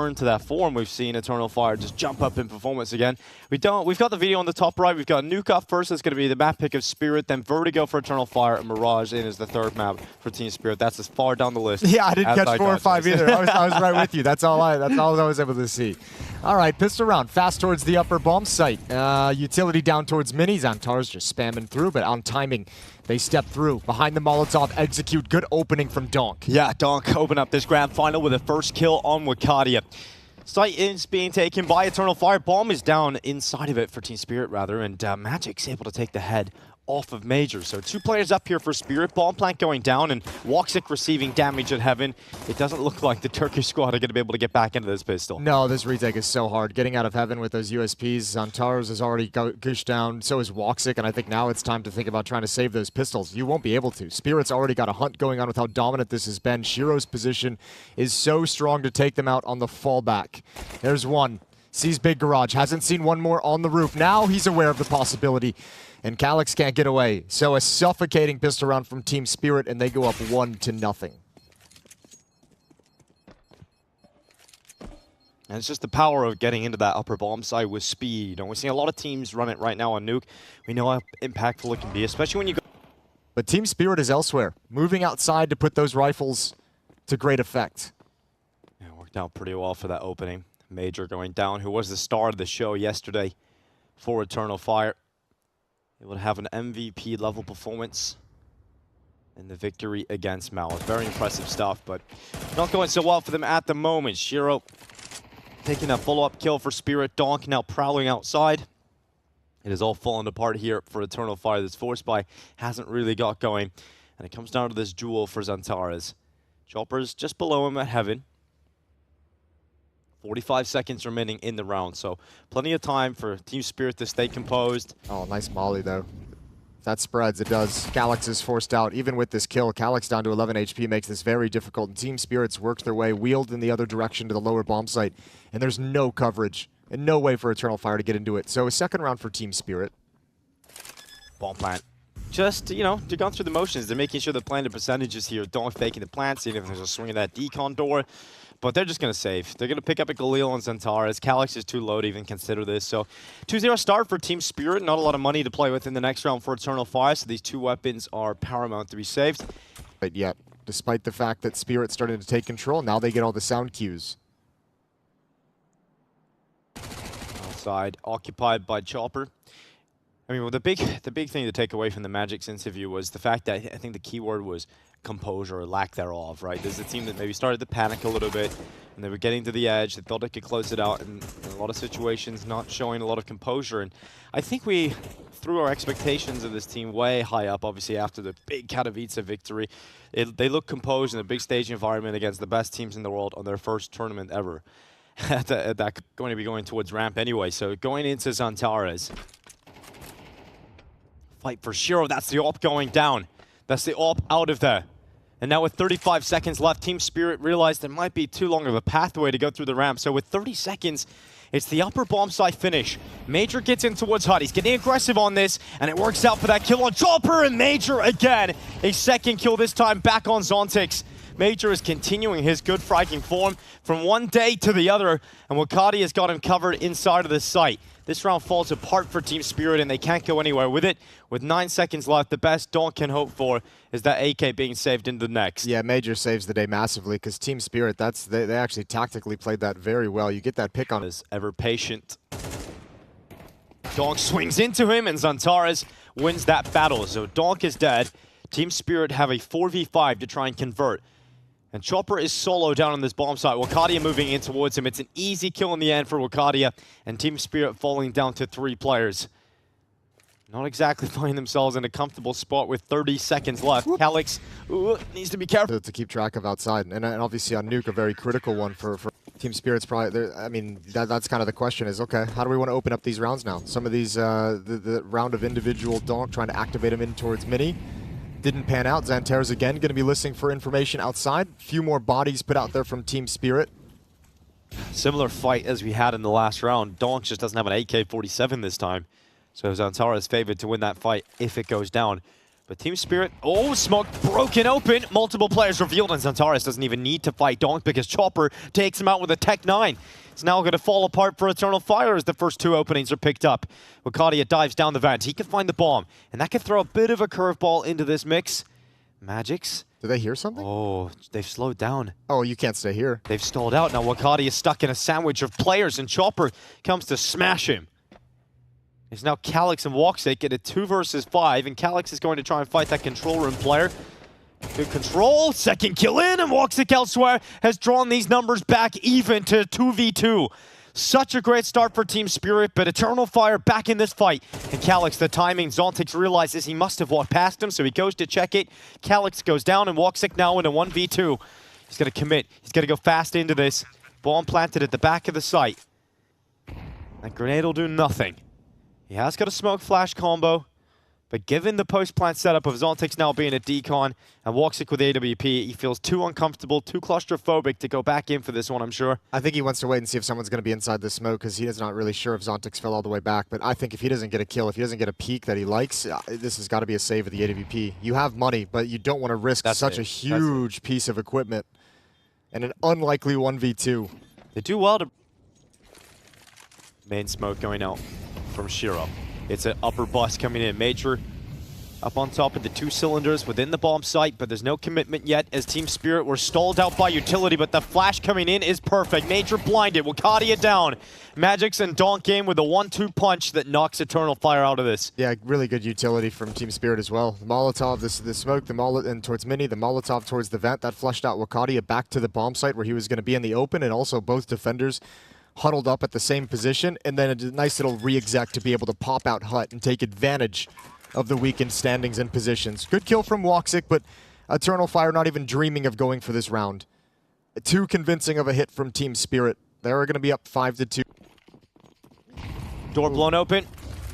To that form, we've seen Eternal Fire just jump up in performance again. We've got the video on the top right. We've got Nuke up first. That's going to be the map pick of Spirit, then Vertigo for Eternal Fire, and Mirage in as the third map for Team Spirit. That's as far down the list. Yeah, I didn't catch 4 or 5 either. I was right with you. That's all I was able to see. All right, pistol round, fast towards the upper bomb site. Utility down towards Mini. Xantar's just spamming through, but on timing, they step through. Behind the Molotov, execute. Good opening from Donk. Yeah, Donk open up this grand final with a first kill on Wakadia. Site is being taken by Eternal Fire. Bomb is down inside of it for Team Spirit, rather, and Magic's able to take the head off of Major. So 2 players up here for Spirit. Bomb plant going down, and Woxic receiving damage at Heaven. It doesn't look like the Turkish squad are going to be able to get back into this pistol. No, this retake is so hard. Getting out of Heaven with those USPs. Xantar's has already gooshed down. So is Woxic, and I think now it's time to think about trying to save those pistols. You won't be able to. Spirit's already got a hunt going on with how dominant this has been. Shiro's position is so strong to take them out on the fallback. There's one. Sees Big Garage. Hasn't seen one more on the roof. Now he's aware of the possibility. And Calyx can't get away. So a suffocating pistol round from Team Spirit, and they go up 1-0. And it's just the power of getting into that upper bomb side with speed. And we're seeing a lot of teams run it right now on Nuke. We know how impactful it can be, especially when you go... But Team Spirit is elsewhere, moving outside to put those rifles to great effect. Yeah, worked out pretty well for that opening. Major going down, who was the star of the show yesterday for Eternal Fire. Able to have an MVP level performance in the victory against Malice. Very impressive stuff, but not going so well for them at the moment. Shiro taking a follow-up kill for Spirit. Donk now prowling outside. It has all fallen apart here for Eternal Fire. This force buy hasn't really got going, and it comes down to this duel for Xantares. Chopper's just below him at Heaven. 45 seconds remaining in the round, so plenty of time for Team Spirit to stay composed. Oh, nice molly, though. If that spreads, it does. Calyx is forced out. Even with this kill, Calyx down to 11 HP makes this very difficult. And Team Spirits worked their way, wheeled in the other direction to the lower bomb site, and there's no coverage and no way for Eternal Fire to get into it. So a second round for Team Spirit. Bomb plant. Just, you know, they're going through the motions. They're making sure they're playing the percentages here. Don't faking the plant, seeing if there's a swing of that decon door. But they're just going to save. They're going to pick up a Galil on Xantares. Calyx is too low to even consider this. So 2-0 start for Team Spirit. Not a lot of money to play with in the next round for Eternal Fire. So these 2 weapons are paramount to be saved. But yet, despite the fact that Spirit's starting to take control, now they get all the sound cues. Outside, occupied by Chopper. I mean, well, the big thing to take away from the Magic's interview was the fact that I think the key word was composure or lack thereof, right? There's a team that maybe started to panic a little bit, and they were getting to the edge. They thought they could close it out, and in a lot of situations, not showing a lot of composure. And I think we threw our expectations of this team way high up, obviously, after the big Katowice victory. They look composed in a big stage environment against the best teams in the world on their first tournament ever. That's going to be going towards ramp anyway. So going into Xantares. Fight for Shiro. That's the AWP going down. That's the AWP out of there. And now with 35 seconds left, Team Spirit realized there might be too long of a pathway to go through the ramp. So with 30 seconds, it's the upper bomb site finish. Major gets in towards Hut. He's getting aggressive on this, and it works out for that kill on Chopper, and Major again. A second kill, this time back on Zontix. Major is continuing his good fragging form from one day to the other, and Wakati has got him covered inside of the site. This round falls apart for Team Spirit, and they can't go anywhere with it. With 9 seconds left, the best Dawn can hope for is that AK being saved in the next. Yeah, Major saves the day massively, because Team Spirit, they actually tactically played that very well. You get that pick on is ever patient. Donk swings into him, and Xantares wins that battle. So Donk is dead. Team Spirit have a 4v5 to try and convert. And Chopper is solo down on this bomb site. Wakadia moving in towards him. It's an easy kill in the end for Wakadia. And Team Spirit falling down to 3 players. Not exactly finding themselves in a comfortable spot with 30 seconds left. Calyx needs to be careful. To keep track of outside. And obviously on Nuke, a very critical one for Team Spirit's probably. I mean, that's kind of the question is, okay, how do we want to open up these rounds now? Some of these, the round of individual Donk trying to activate him in towards Mini. Didn't pan out. Xantares again going to be listening for information outside. Few more bodies put out there from Team Spirit. Similar fight as we had in the last round. Donk just doesn't have an AK-47 this time. So Xantares is favored to win that fight if it goes down. But Team Spirit, oh, smoke broken open. Multiple players revealed, and Xantares doesn't even need to fight Donk because Chopper takes him out with a Tech 9. It's now going to fall apart for Eternal Fire as the first two openings are picked up. Wakadia dives down the vent. He can find the bomb, and that could throw a bit of a curveball into this mix. Magics. Did they hear something? Oh, they've slowed down. Oh, you can't stay here. They've stalled out. Now Wakadia is stuck in a sandwich of players, and Chopper comes to smash him. It's now Calyx and Woxic at a 2 versus 5, and Calyx is going to try and fight that control room player. Good control, second kill in, and Woxic elsewhere has drawn these numbers back even to 2v2. Such a great start for Team Spirit, but Eternal Fire back in this fight. And Calyx, the timing, Zontix realizes he must have walked past him, so he goes to check it. Calyx goes down, and Woxic now in a 1v2. He's going to commit. He's going to go fast into this. Bomb planted at the back of the site. That grenade will do nothing. He has got a smoke flash combo, but given the post-plant setup of Zontix now being a decon and Woxic with AWP, he feels too uncomfortable, too claustrophobic to go back in for this one, I'm sure. I think he wants to wait and see if someone's going to be inside the smoke because he is not really sure if Zontix fell all the way back. But I think if he doesn't get a kill, if he doesn't get a peek that he likes, this has got to be a save of the AWP. You have money, but you don't want to risk such a huge piece of equipment and an unlikely 1v2. They do well to... Main smoke going out from Shiro. It's an upper bust coming in. Major up on top of the 2 cylinders within the bomb site, but there's no commitment yet as Team Spirit were stalled out by utility, but the flash coming in is perfect. Major blinded, Wakadia down. Magics and Donk game with a 1-2 punch that knocks Eternal Fire out of this. Yeah, really good utility from Team Spirit as well. The Molotov, the smoke, and towards Mini, the Molotov towards the vent, that flushed out Wakadia back to the bomb site where he was going to be in the open, and also both defenders huddled up at the same position, and then a nice little re-exec to be able to pop out Hut and take advantage of the weakened standings and positions. Good kill from Woxic, but Eternal Fire not even dreaming of going for this round. Too convincing of a hit from Team Spirit. They're going to be up 5-2. Door blown open.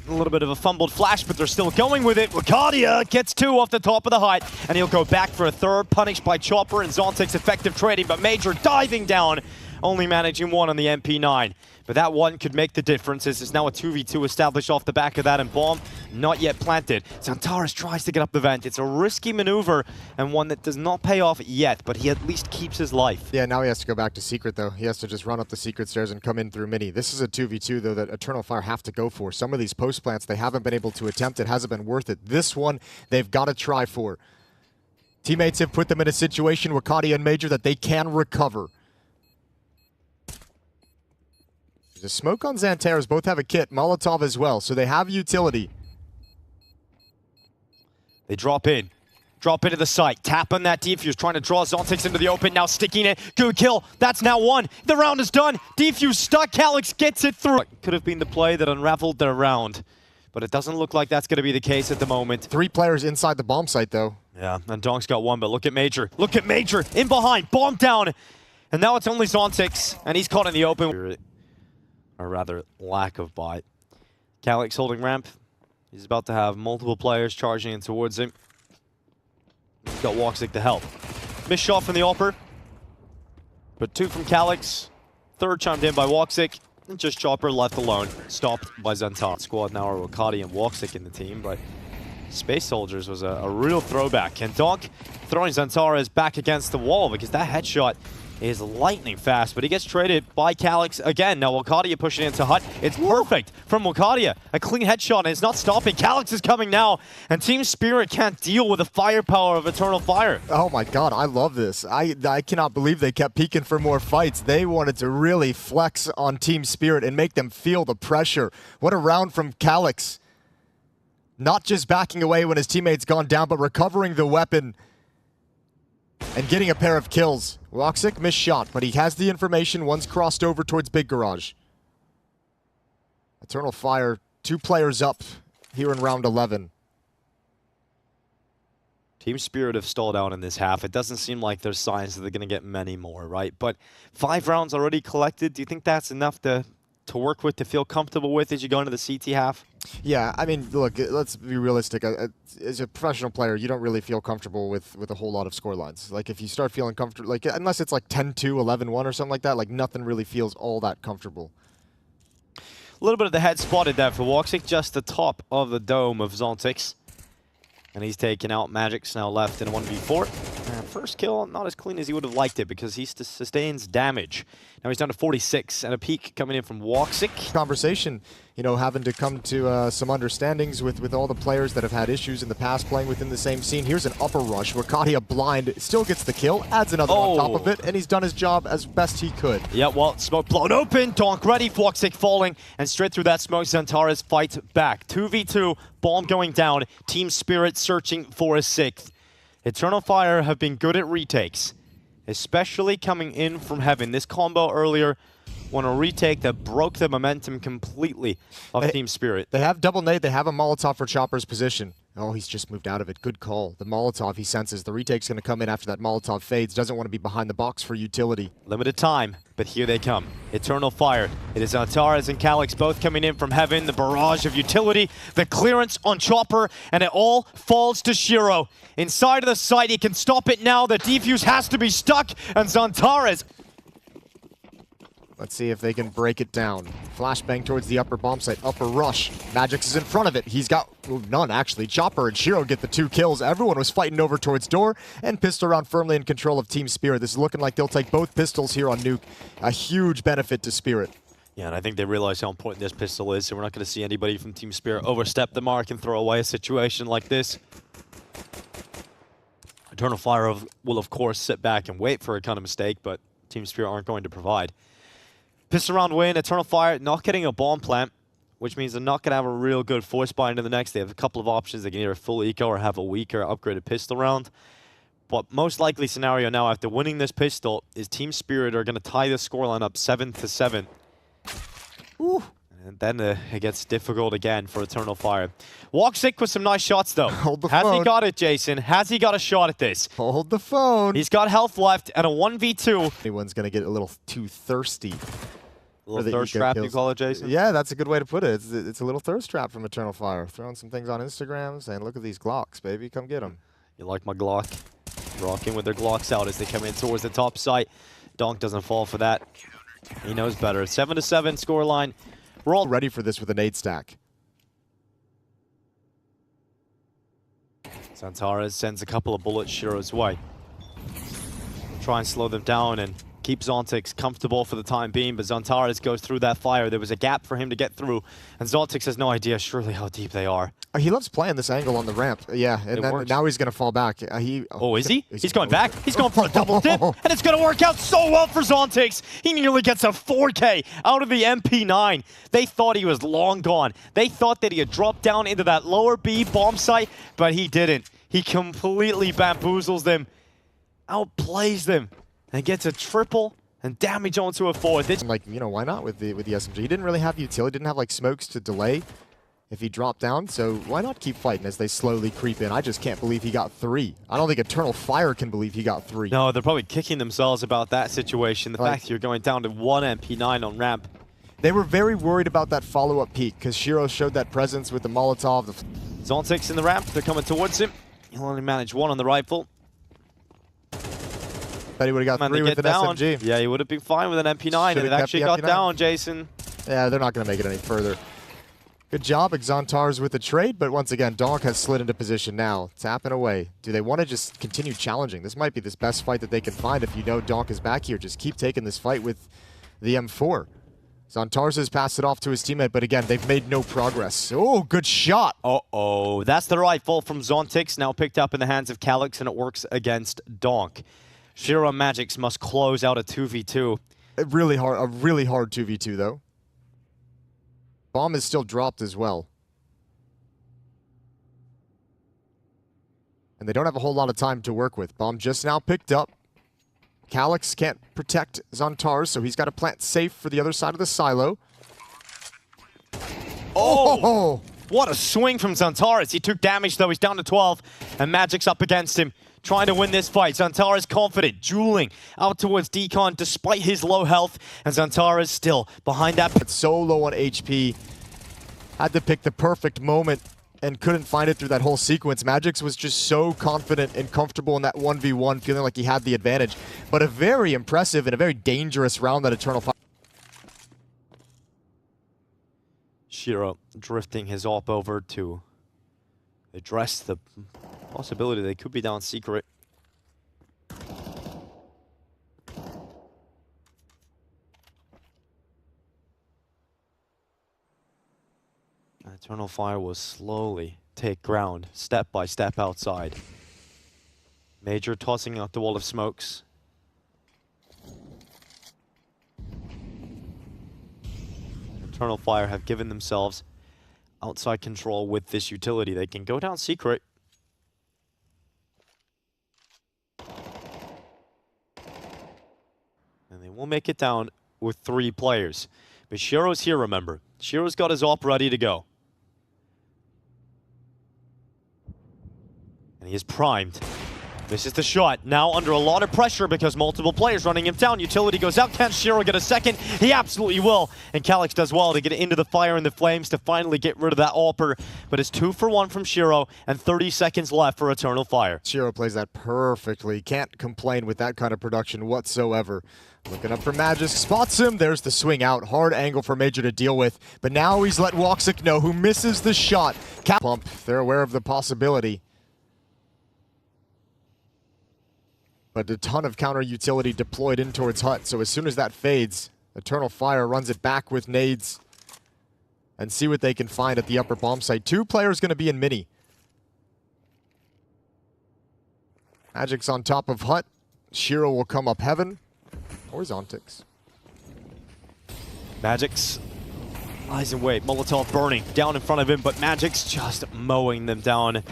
A little bit of a fumbled flash, but they're still going with it. Wakadia gets 2 off the top of the hut, and he'll go back for a third, punished by Chopper and Zontix effective trading, but Major diving down, only managing 1 on the MP9. But that one could make the difference as it's now a 2v2 established off the back of that, and bomb not yet planted. Xantares tries to get up the vent. It's a risky maneuver and one that does not pay off yet, but he at least keeps his life. Yeah, now he has to go back to secret though. He has to just run up the secret stairs and come in through Mini. This is a 2v2 though that Eternal Fire have to go for. Some of these post plants they haven't been able to attempt. It hasn't been worth it. This one they've got to try for. Teammates have put them in a situation, Wakadia and Major, that they can recover. There's a smoke on Xantares, both have a kit, Molotov as well, so they have utility. They drop in. Drop into the site. Tap on that defuse, trying to draw Zontix into the open, now sticking it. Good kill. That's now 1. The round is done. Defuse stuck. Calyx gets it through. Could have been the play that unraveled their round, but it doesn't look like that's going to be the case at the moment. 3 players inside the bomb site, though. Yeah, and Donk's got 1, but look at Major. Look at Major. In behind. Bomb down. And now it's only Zontix, and he's caught in the open. Or rather, lack of bite. Calyx holding ramp. He's about to have multiple players charging in towards him. He's got Woxic to help. Missed shot from the AWPer. But 2 from Calyx. Third chimed in by Woxic. And just Chopper left alone. Stopped by Xantares. Squad now are Wakadia and Woxic in the team, but Space Soldiers was a real throwback. And Donk throwing Xantares back against the wall because that headshot is lightning fast, but he gets traded by Calyx again. Now Wakadia pushing into Hut. It's perfect from Wakadia. A clean headshot, and it's not stopping. Calyx is coming now, and Team Spirit can't deal with the firepower of Eternal Fire. Oh my god, I love this. I cannot believe they kept peeking for more fights. They wanted to really flex on Team Spirit and make them feel the pressure. What a round from Calyx. Not just backing away when his teammate's gone down, but recovering the weapon and getting a pair of kills. Woxic missed shot, but he has the information. One's crossed over towards Big Garage. Eternal Fire, 2 players up here in round 11. Team Spirit have stalled out in this half. It doesn't seem like there's signs that they're going to get many more, right? But 5 rounds already collected. Do you think that's enough to work with, to feel comfortable with as you go into the CT half? Yeah, I mean, look, let's be realistic. As a professional player, you don't really feel comfortable with a whole lot of scorelines. Like, if you start feeling comfortable, like, unless it's like 10-2, 11-1 or something like that, like, nothing really feels all that comfortable. A little bit of the head spotted there for Woxic, just the top of the dome of Zontix. And he's taken out. Magic's now left in a 1v4. First kill, not as clean as he would have liked it because he sustains damage. Now he's down to 46 and a peek coming in from Woxic. Conversation, you know, having to come to some understandings with all the players that have had issues in the past playing within the same scene. Here's an upper rush where Katia blind still gets the kill, adds another on top of it, and he's done his job as best he could. Yeah, well, smoke blown open, Donk ready, Woxic falling, and straight through that smoke, Xantares fights back. 2v2, bomb going down, Team Spirit searching for a 6th. Eternal Fire have been good at retakes, especially coming in from Heaven. This combo earlier won a retake that broke the momentum completely of Team Spirit. They have double nade, they have a Molotov for Chopper's position. Oh, he's just moved out of it. Good call. The Molotov, he senses the retake's going to come in after that Molotov fades. Doesn't want to be behind the box for utility. Limited time, but here they come. Eternal Fire. It is Xantares and Calyx both coming in from Heaven. The barrage of utility, the clearance on Chopper, and it all falls to Shiro. Inside of the site, he can stop it now. The defuse has to be stuck, and Xantares. Let's see if they can break it down. Flashbang towards the upper bomb site. Upper rush. Magix is in front of it. He's got none, actually. Chopper and Shiro get the 2 kills. Everyone was fighting over towards door, and Pistol Round firmly in control of Team Spirit. This is looking like they'll take both pistols here on Nuke. A huge benefit to Spirit. Yeah, and I think they realize how important this pistol is, so we're not going to see anybody from Team Spirit overstep the mark and throw away a situation like this. Eternal Fire will, of course, sit back and wait for a kind of mistake, but Team Spirit aren't going to provide. Pistol round win, Eternal Fire not getting a bomb plant, which means they're not going to have a real good force buy into the next. They have a couple of options. They can either full eco or have a weaker upgraded pistol round. But most likely scenario now after winning this pistol is Team Spirit are going to tie the scoreline up 7-7. Ooh. And then it gets difficult again for Eternal Fire. Woxic with some nice shots though. Hold the phone. Has he got it, Jason? Has he got a shot at this? Hold the phone. He's got health left and a 1v2. Anyone's going to get a little too thirsty. A little thirst trap, you call it, Jason? Yeah, that's a good way to put it. It's a little thirst trap from Eternal Fire. Throwing some things on Instagram, saying, look at these Glocks, baby. Come get them. You like my Glock? Rocking with their Glocks out as they come in towards the top site. Donk doesn't fall for that. He knows better. 7-7 scoreline. We're all ready for this with a nade stack. Xantares sends a couple of bullets Shiro's way. Try and slow them down and keep Zontix comfortable for the time being, but Xantares goes through that fire. There was a gap for him to get through, and Zontix has no idea surely how deep they are. He loves playing this angle on the ramp. Yeah, and then now he's going to fall back. Is he? He's going back. He's going for a double dip, and it's going to work out so well for Zontix. He nearly gets a 4K out of the MP9. They thought he was long gone. They thought that he had dropped down into that lower B bomb site, but he didn't. He completely bamboozles them, outplays them, and gets a triple and damage onto a 4. Like, you know, why not with the SMG? He didn't really have utility, didn't have like smokes to delay if he dropped down, so why not keep fighting as they slowly creep in? I just can't believe he got 3. I don't think Eternal Fire can believe he got 3. No, they're probably kicking themselves about that situation. The fact you're going down to 1 MP9 on ramp. They were very worried about that follow-up peak because Shiro showed that presence with the Molotov. Zontix in the ramp, they're coming towards him. He'll only manage 1 on the rifle. Bet he would have got 3 with an SMG. Yeah, he would have been fine with an MP9 if it actually got down, Jason. Yeah, they're not going to make it any further. Good job, Xantares with the trade, but once again, Donk has slid into position now, tapping away. Do they want to just continue challenging? This might be the best fight that they can find if you know Donk is back here. Just keep taking this fight with the M4. Xantares has passed it off to his teammate, but again, they've made no progress. Oh, good shot. Uh-oh, that's the rifle from Zontix, now picked up in the hands of Calyx, and it works against Donk. Shiro and Magix must close out a 2v2. A really hard 2v2, though. Bomb is still dropped as well. And they don't have a whole lot of time to work with. Bomb just now picked up. Calyx can't protect Xantares, so he's got to plant safe for the other side of the silo. Oh! What a swing from Xantares. He took damage, though. He's down to 12, and Magic's up against him, trying to win this fight. Xantares confident, dueling out towards Decon despite his low health, and Xantares still behind that. It's so low on HP. Had to pick the perfect moment and couldn't find it through that whole sequence. Magix was just so confident and comfortable in that 1v1, feeling like he had the advantage. But a very impressive and a very dangerous round that Eternal Fire. Shiro drifting his AWP over to address the possibility they could be down secret. Eternal Fire will slowly take ground, step by step outside. Major tossing out the wall of smokes. Eternal Fire have given themselves outside control with this utility. They can go down secret. And they will make it down with 3 players. But shiro's here, remember. shiro's got his AWP ready to go. And he is primed. This is the shot. Now under a lot of pressure because multiple players running him down. Utility goes out. Can shiro get a second? He absolutely will. And Calyx does well to get into the fire and the flames to finally get rid of that AWPer. But it's 2 for 1 from shiro and 30 seconds left for Eternal Fire. Shiro plays that perfectly. Can't complain with that kind of production whatsoever. Looking up for Magic, spots him. There's the swing out. Hard angle for Major to deal with. But now he's let Woxic know, who misses the shot. Pump. They're aware of the possibility. But a ton of counter utility deployed in towards Hut. So as soon as that fades, Eternal Fire runs it back with nades. And see what they can find at the upper bomb site. 2 players going to be in mini. Magic's on top of Hut. Shiro will come up heaven. Or Zontix. Magic's lies in wait. Molotov burning down in front of him, but Magic's just mowing them down.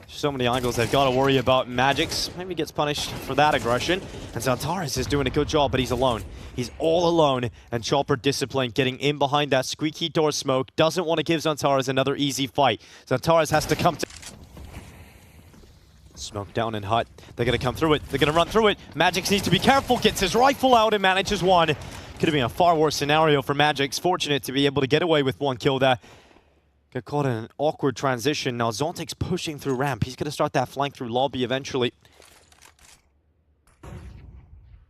So many angles they've got to worry about. Magic's maybe gets punished for that aggression. And Zantares is doing a good job, but he's alone. He's all alone. And Chopper Discipline getting in behind that squeaky door smoke. Doesn't want to give Zantares another easy fight. Zantares has to come to... Smoke down in Hut. They're going to come through it. They're going to run through it. Magix needs to be careful. Gets his rifle out and manages 1. Could have been a far worse scenario for Magix. Fortunate to be able to get away with 1 kill there. Got caught in an awkward transition. Now Zontic's pushing through ramp. He's going to start that flank through lobby eventually.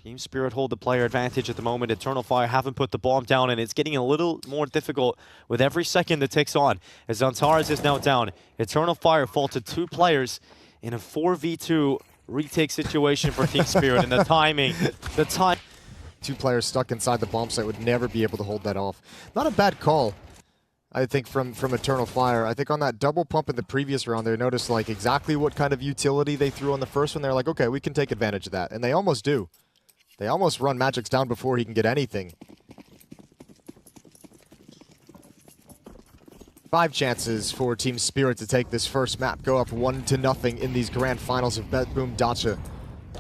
Team Spirit hold the player advantage at the moment. Eternal Fire haven't put the bomb down, and it's getting a little more difficult with every second that ticks on. As Zantares is now down, Eternal Fire fall to 2 players in a 4v2 retake situation for Team Spirit, and the timing, 2 players stuck inside the bomb site would never be able to hold that off. Not a bad call, I think, from Eternal Fire. I think on that double pump in the previous round, they noticed like exactly what kind of utility they threw on the first one. They're like, okay, we can take advantage of that, and they almost do. They almost run Magix down before he can get anything. 5 chances for Team Spirit to take this first map, go up 1-0 in these grand finals of BetBoom Dacha.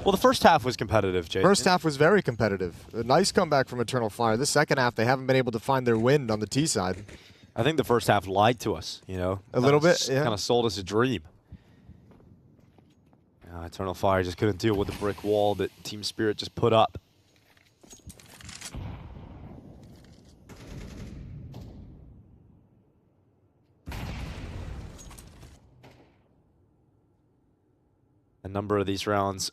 Well, the first half was competitive, Jason. First half was very competitive. A nice comeback from Eternal Fire. The second half, they haven't been able to find their wind on the T side. I think the first half lied to us, you know? A little bit, yeah. Kind of sold us a dream. Eternal Fire just couldn't deal with the brick wall that Team Spirit just put up. A number of these rounds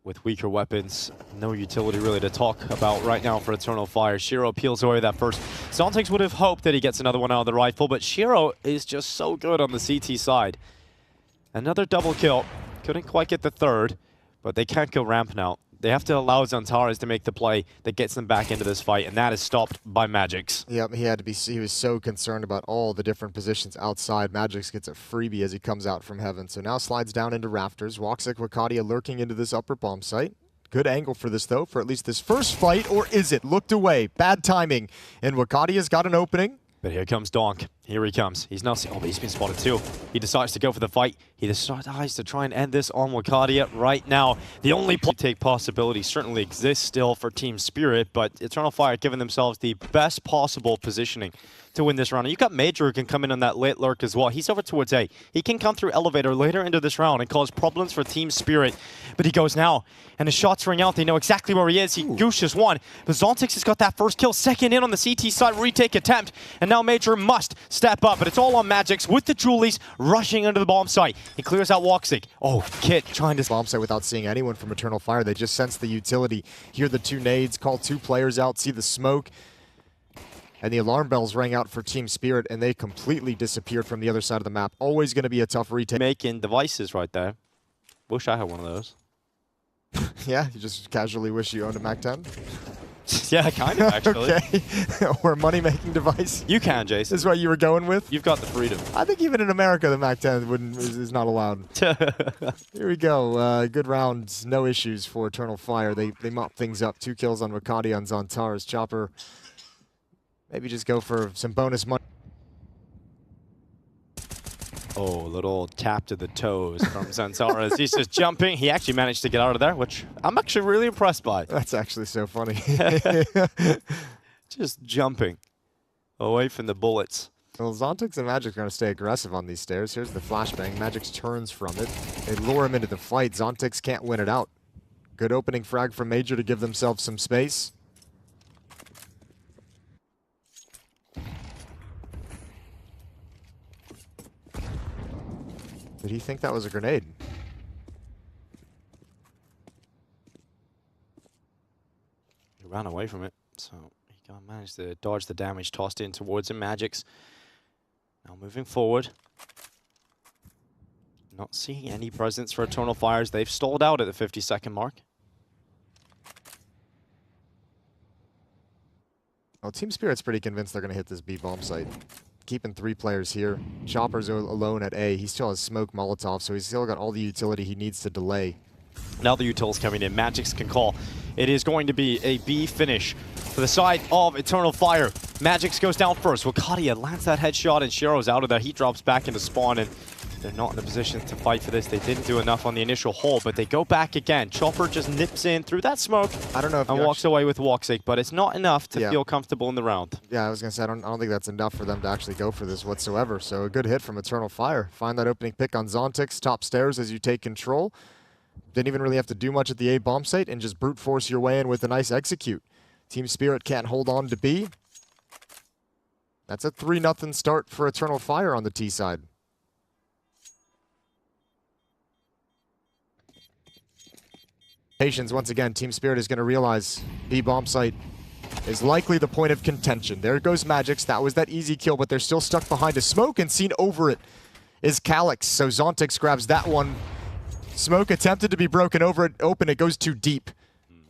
with weaker weapons, no utility really to talk about right now for Eternal Fire. Shiro peels away that first. Zontix would have hoped that he gets another one out of the rifle, but Shiro is just so good on the CT side. Another double kill. Couldn't quite get the third, but they can't go ramp now. They have to allow Zantares to make the play that gets them back into this fight, and that is stopped by Magix. Yep, he was so concerned about all the different positions outside. Magix gets a freebie as he comes out from heaven. So now slides down into rafters. Woxic, Wakadia lurking into this upper bomb site. Good angle for this, though, for at least this first fight, or is it? Looked away. Bad timing. And Wakadia's got an opening. But here comes Donk. Here he comes. He's now oh, but he's been spotted too. He decides to go for the fight. He decides to try and end this on Wakadia right now. The only take possibility certainly exists still for Team Spirit, but Eternal Fire giving themselves the best possible positioning to win this round. And you've got Major who can come in on that late lurk as well. He's over towards A. He can come through elevator later into this round and cause problems for Team Spirit. But he goes now, and his shots ring out. They know exactly where he is. He gooshes 1. But Zontix has got that first kill. Second in on the CT side retake attempt. And now Major must step up. But it's all on Magix with the Julies rushing into the bomb site. He clears out Woxic. Oh, Kit trying to bomb site without seeing anyone from Eternal Fire. They just sense the utility. Hear the 2 nades, call 2 players out, see the smoke. and the alarm bells rang out for Team Spirit, and they completely disappeared from the other side of the map. Always going to be a tough retake. Making devices right there. Wish I had one of those. Yeah, you just casually wish you owned a Mac 10? Yeah, kind of, actually. Okay. Or a money-making device? You can, Jason. This is what you were going with? You've got the freedom. I think even in America, the Mac 10 is not allowed. Here we go. Good rounds. No issues for Eternal Fire. They mop things up. 2 kills on Wakati on Zontaras. Chopper, maybe just go for some bonus money. Oh, a little tap to the toes from Zontaras. He's just jumping. He actually managed to get out of there, which I'm actually really impressed by. That's actually so funny. Just jumping away from the bullets. Well, Zontix and Magic are going to stay aggressive on these stairs. Here's the flashbang. Magic's turns from it. They lure him into the fight. Zontix can't win it out. Good opening frag from Major to give themselves some space. Did he think that was a grenade? He ran away from it, so he managed to dodge the damage tossed in towards him. Magic's now moving forward. Not seeing any presence for Eternal Fires. They've stalled out at the 50-second mark. Well, Team Spirit's pretty convinced they're going to hit this B bomb site. Keeping 3 players here. Chopper's alone at A. He still has smoke Molotov, so he's still got all the utility he needs to delay. Now the utils coming in. Magic's can call. It is going to be a B finish for the side of Eternal Fire. Magic's goes down first. Wakadia lands that headshot, and Shiro's out of there. He drops back into spawn, and they're not in a position to fight for this. They didn't do enough on the initial hole, but they go back again. Chopper just nips in through that smoke. I don't know if and walks away with Woxic, but it's not enough to feel comfortable in the round. Yeah, I was going to say, I don't think that's enough for them to actually go for this whatsoever. So a good hit from Eternal Fire. Find that opening pick on Zontix, top stairs as you take control. Didn't even really have to do much at the A bomb site and just brute force your way in with a nice execute. Team Spirit can't hold on to B. That's a 3-0 start for Eternal Fire on the T side. Patience, once again, Team Spirit is going to realize B bomb site is likely the point of contention. There goes Magic's. That was that easy kill, but they're still stuck behind a smoke, and seen over it is Calyx. So Zontix grabs that one. Smoke attempted to be broken over it, open. It goes too deep.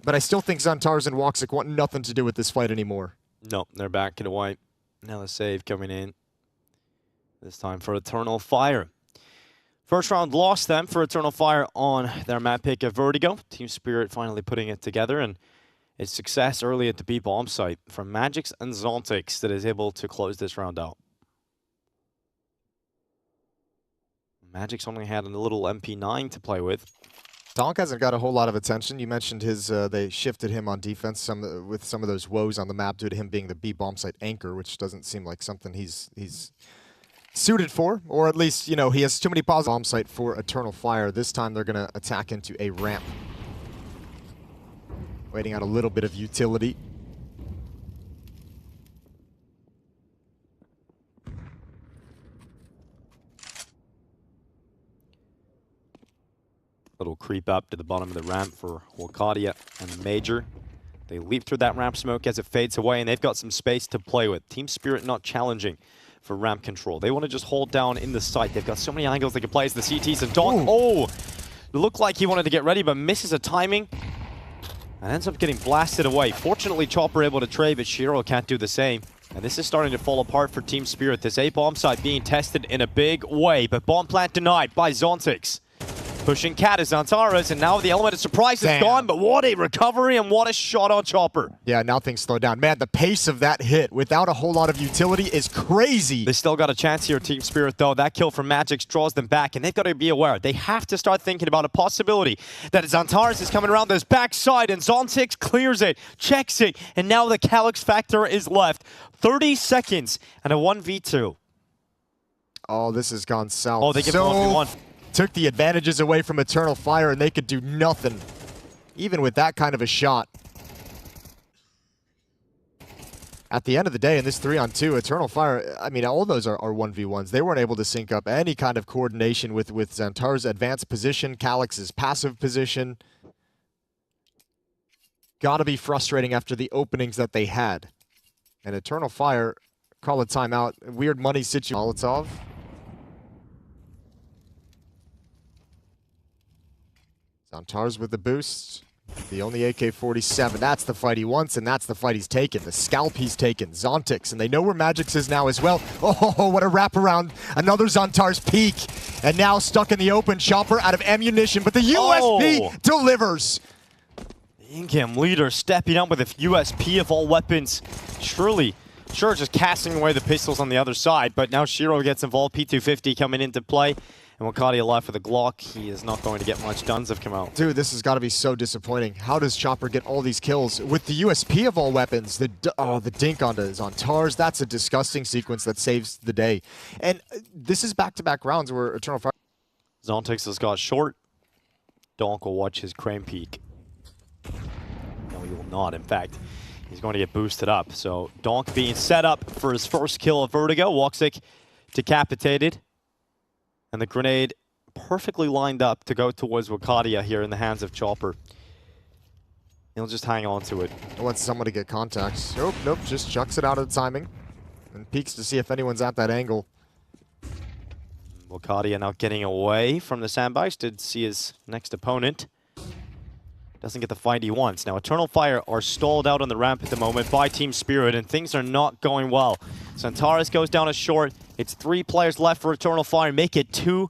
But I still think Zontaras and Woxic want nothing to do with this fight anymore. No, they're back in a white. Now the save coming in. This time for Eternal Fire. First round lost them for Eternal Fire on their map pick of Vertigo. Team Spirit finally putting it together, and it's success early at the B bomb site from Magic's and Zontix that is able to close this round out. Magic's only had a little MP9 to play with. Donk hasn't got a whole lot of attention. You mentioned his, they shifted him on defense with some of those woes on the map due to him being the B bomb site anchor, which doesn't seem like something he's suited for, or at least, you know, he has too many positive bomb site for Eternal Fire. This time they're going to attack into a ramp. Waiting out a little bit of utility. Little creep up to the bottom of the ramp for Wakadia and Major. They leap through that ramp smoke as it fades away, and they've got some space to play with. Team Spirit not challenging for ramp control. They want to just hold down in the site. They've got so many angles they can play as the CTs, and Donk, looked like he wanted to get ready, but misses a timing and ends up getting blasted away. Fortunately, Chopper able to trade, but Shiro can't do the same. And this is starting to fall apart for Team Spirit. This A bomb site being tested in a big way, but bomb plant denied by Zontix. Pushing Cat as Zontaras, and now the element of surprise is gone, but what a recovery and what a shot on Chopper. Yeah, now things slow down. Man, the pace of that hit without a whole lot of utility is crazy. They still got a chance here, Team Spirit, though. That kill from Magix draws them back, and they've got to be aware. They have to start thinking about a possibility that Zontaras is coming around this backside, and Zontix clears it, checks it, and now the Calyx factor is left. 30 seconds and a 1v2. Oh, this has gone south. Oh, they give 1v1. Took the advantages away from Eternal Fire, and they could do nothing, even with that kind of a shot. At the end of the day, in this 3-on-2, Eternal Fire, I mean, all those are 1v1s. They weren't able to sync up any kind of coordination with Zontaras' advanced position, Calyx's passive position. Gotta be frustrating after the openings that they had. And Eternal Fire, call a timeout. Weird money situation. Molotov. Zantar's with the boost. The only AK-47. That's the fight he wants, and that's the fight he's taken. The scalp he's taken. Zontix, and they know where Magix is now as well. Oh, what a wraparound. Another Zantar's peak. And now stuck in the open. Chopper out of ammunition, but the USP delivers. The in-game leader stepping up with a USP of all weapons. Sure, just casting away the pistols on the other side, but now Shiro gets involved. P250 coming into play. And Wakadia left with a Glock. He is not going to get much. Duns have come out. Dude, this has got to be so disappointing. How does Chopper get all these kills with the USP of all weapons? The dink onto Zantars. That's a disgusting sequence that saves the day. And this is back-to-back rounds where Eternal Fire... Zontix has got short. Donk will watch his crane peak. No, he will not. In fact, he's going to get boosted up. So Donk being set up for his first kill of Vertigo. Woxic decapitated. And the grenade perfectly lined up to go towards Wakadia here in the hands of Chopper. He'll just hang on to it. I want someone to get contact. Nope, just chucks it out of the timing. And peeks to see if anyone's at that angle. Wakadia now getting away from the sandbags to see his next opponent. Doesn't get the fight he wants. Now, Eternal Fire are stalled out on the ramp at the moment by Team Spirit, and things are not going well. Zantares goes down as short. It's 3 players left for Eternal Fire. Make it 2.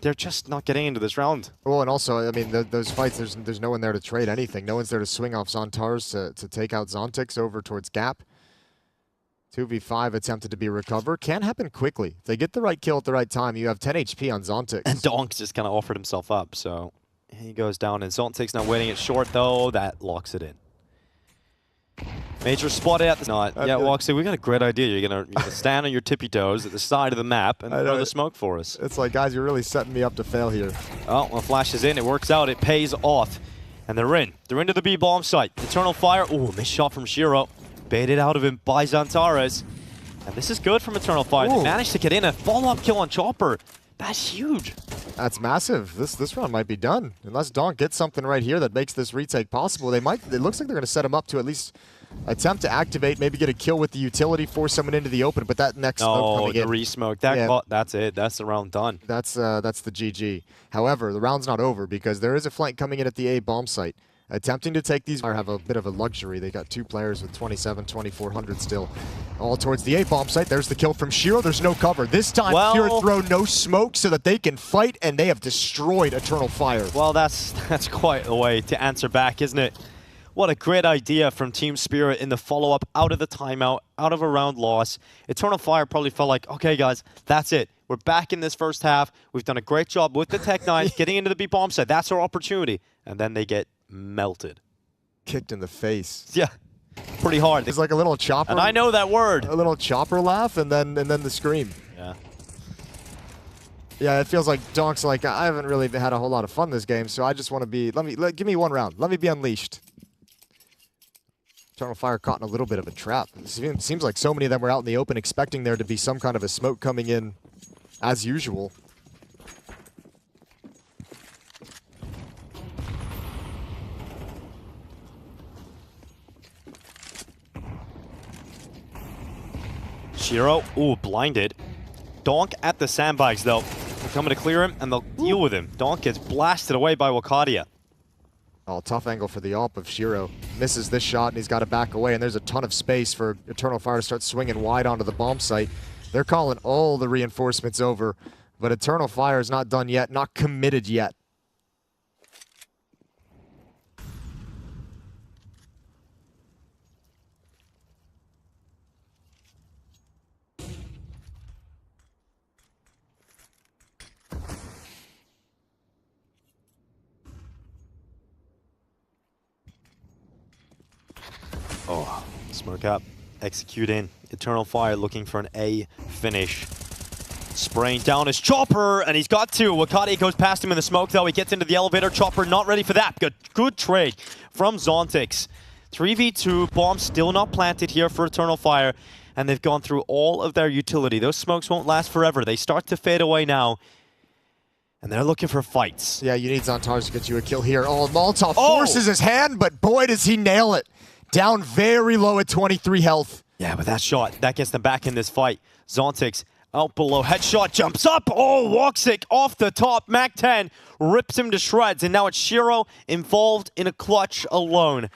They're just not getting into this round. Well, and also, I mean, those fights, there's no one there to trade anything. No one's there to swing off Zantares to take out Zontix over towards Gap. 2v5 attempted to be recovered. Can happen quickly. If they get the right kill at the right time, you have 10 HP on Zontix. And Donk's just kind of offered himself up, so... He goes down, and Zontix now waiting it short, though. That locks it in. Major spotted at the... Not. Yeah, Woxy, we got a great idea. You're gonna stand on your tippy toes at the side of the map and throw the smoke for us. It's like, guys, you're really setting me up to fail here. Oh, well, Flash is in. It works out. It pays off. And they're in. They're into the B-bomb site. Eternal Fire. Ooh, missed shot from Shiro. Baited out of him by Zantares. And this is good from Eternal Fire. They managed to get in a follow-up kill on Chopper. That's huge. That's massive. This round might be done. Unless Donk gets something right here that makes this retake possible. It looks like they're going to set him up to at least attempt to activate, maybe get a kill with the utility, force someone into the open, but that next smoke coming in. The re-smoke. That's it. That's the round done. That's the GG. However, the round's not over because there is a flank coming in at the A bomb site. Attempting to take these have a bit of a luxury. They got 2 players with 27, 2400 still. All towards the A-bomb site. There's the kill from Shiro. There's no cover. This time, Pure throw no smoke so that they can fight, and they have destroyed Eternal Fire. Well, that's quite a way to answer back, isn't it? What a great idea from Team Spirit in the follow-up, out of the timeout, out of a round loss. Eternal Fire probably felt like, okay, guys, that's it. We're back in this first half. We've done a great job with the Tech 9, getting into the B-bomb site. That's our opportunity. And then they get melted. Kicked in the face. Yeah, pretty hard. It's like a little chopper. And I know that word. A little chopper laugh, and then the scream. Yeah. Yeah, it feels like Donk's like, I haven't really had a whole lot of fun this game, so I just want to be, give me one round. Let me be unleashed. Eternal Fire caught in a little bit of a trap. It seems like so many of them were out in the open expecting there to be some kind of a smoke coming in as usual. Shiro, ooh, blinded. Donk at the sandbags, though. They're coming to clear him, and they'll deal with him. Donk gets blasted away by Wakadia. Oh, tough angle for the AWP of Shiro. Misses this shot, and he's got to back away, and there's a ton of space for Eternal Fire to start swinging wide onto the bomb site. They're calling all the reinforcements over, but Eternal Fire is not done yet, not committed yet. Oh, smoke up, execute in. Eternal Fire looking for an A finish. Spraying down his Chopper, and he's got 2. Wakadia goes past him in the smoke, though. He gets into the elevator. Chopper not ready for that. Good trade from Zontix. 3v2, bomb still not planted here for Eternal Fire, and they've gone through all of their utility. Those smokes won't last forever. They start to fade away now, and they're looking for fights. Yeah, you need Zantares to get you a kill here. Oh, Molotov forces his hand, but boy, does he nail it. Down very low at 23 health. Yeah, but that shot, that gets them back in this fight. Zontix out below, headshot, jumps up. Oh, Woxic off the top. Mac-10 rips him to shreds, and now it's Shiro involved in a clutch alone.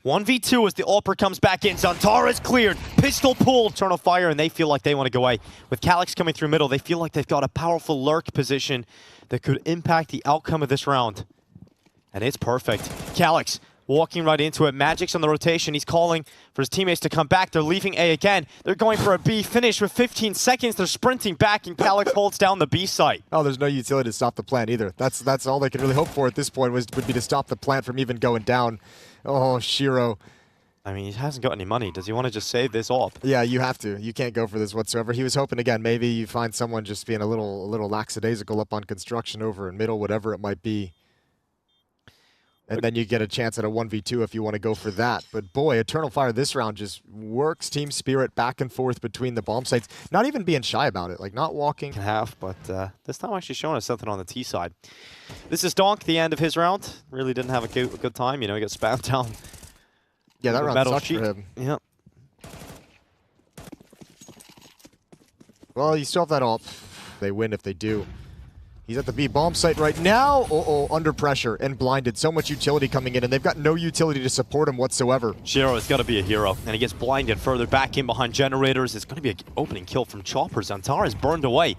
1v2 as the AWPer comes back in. Zantara's cleared, pistol pulled, Eternal Fire, and they feel like they want to go away. With Calyx coming through middle, they feel like they've got a powerful lurk position that could impact the outcome of this round. And it's perfect. Calyx walking right into it. Magic's on the rotation. He's calling for his teammates to come back. They're leaving A again. They're going for a B finish with 15 seconds. They're sprinting back, and Calyx holds down the B site. Oh, there's no utility to stop the plant either. That's all they could really hope for at this point would be to stop the plant from even going down. Oh, Shiro. I mean, he hasn't got any money. Does he want to just save this AWP? Yeah, you have to. You can't go for this whatsoever. He was hoping, again, maybe you find someone just being a little lackadaisical up on construction over in middle, whatever it might be. And then you get a chance at a 1v2 if you want to go for that. But boy, Eternal Fire this round just works team spirit back and forth between the bomb sites. Not even being shy about it, like not walking. Half, but this time actually showing us something on the T side. This is Donk, the end of his round. Really didn't have a good time. You know, he got spammed down. Yeah, that round sucked for him. Yep. Well, you still have that AWP. They win if they do. He's at the B bomb site right now. Under pressure and blinded. So much utility coming in, and they've got no utility to support him whatsoever. Shiro has got to be a hero, and he gets blinded further back in behind generators. It's going to be an opening kill from Chopper. Zantara is burned away.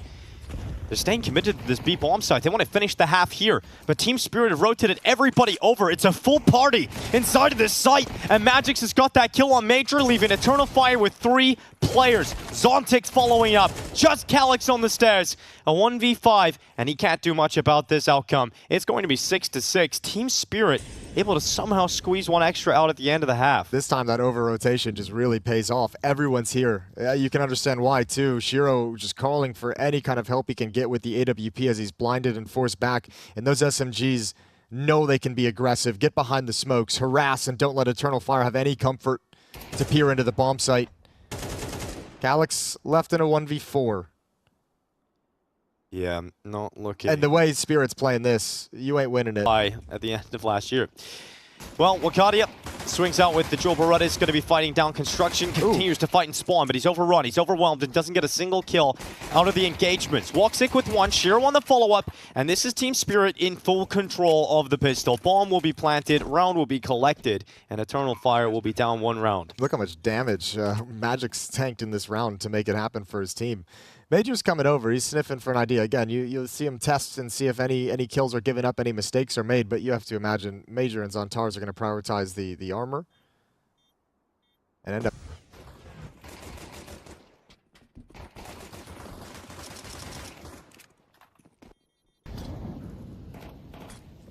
They're staying committed to this B bomb site. They want to finish the half here, but Team Spirit have rotated everybody over. It's a full party inside of this site, and Magix has got that kill on Major, leaving Eternal Fire with 3 players. Zontix following up, just Calyx on the stairs. A 1v5, and he can't do much about this outcome. It's going to be 6-6. Team Spirit able to somehow squeeze one extra out at the end of the half. This time that over-rotation just really pays off. Everyone's here. You can understand why, too. Shiro just calling for any kind of help he can get with the AWP as he's blinded and forced back. And those SMGs know they can be aggressive. Get behind the smokes, harass, and don't let Eternal Fire have any comfort to peer into the bomb site. Calyx left in a 1v4. Yeah, not looking. And the way Spirit's playing this, you ain't winning it. At the end of last year. Well, Wakadia swings out with the Joe Beretta. Is going to be fighting down construction, continues to fight and spawn, but he's overrun, he's overwhelmed, and doesn't get a single kill out of the engagements. Woxic with 1, Shiro on the follow-up, and this is Team Spirit in full control of the pistol. Bomb will be planted, round will be collected, and Eternal Fire will be down 1 round. Look how much damage Magic's tanked in this round to make it happen for his team. Major's coming over. He's sniffing for an idea. Again, you'll see him test and see if any kills are given up, any mistakes are made, but you have to imagine Major and Zantars are going to prioritize the armor and end up...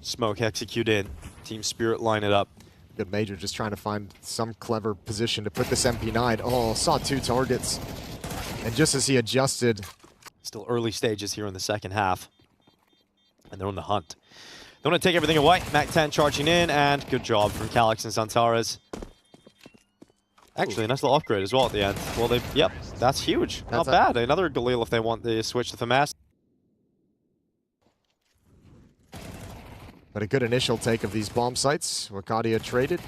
Smoke executed. Team Spirit line it up. Good Major just trying to find some clever position to put this MP9. Oh, saw 2 targets. And just as he adjusted... Still early stages here in the second half. And they're on the hunt. They want to take everything away. Mac-10 charging in, and good job from Calyx and Zantares. Actually, a nice little upgrade as well at the end. Well, yep, that's huge. Not bad. Another Galil if they want the switch to FAMAS. But a good initial take of these bomb sites. Wakadia traded.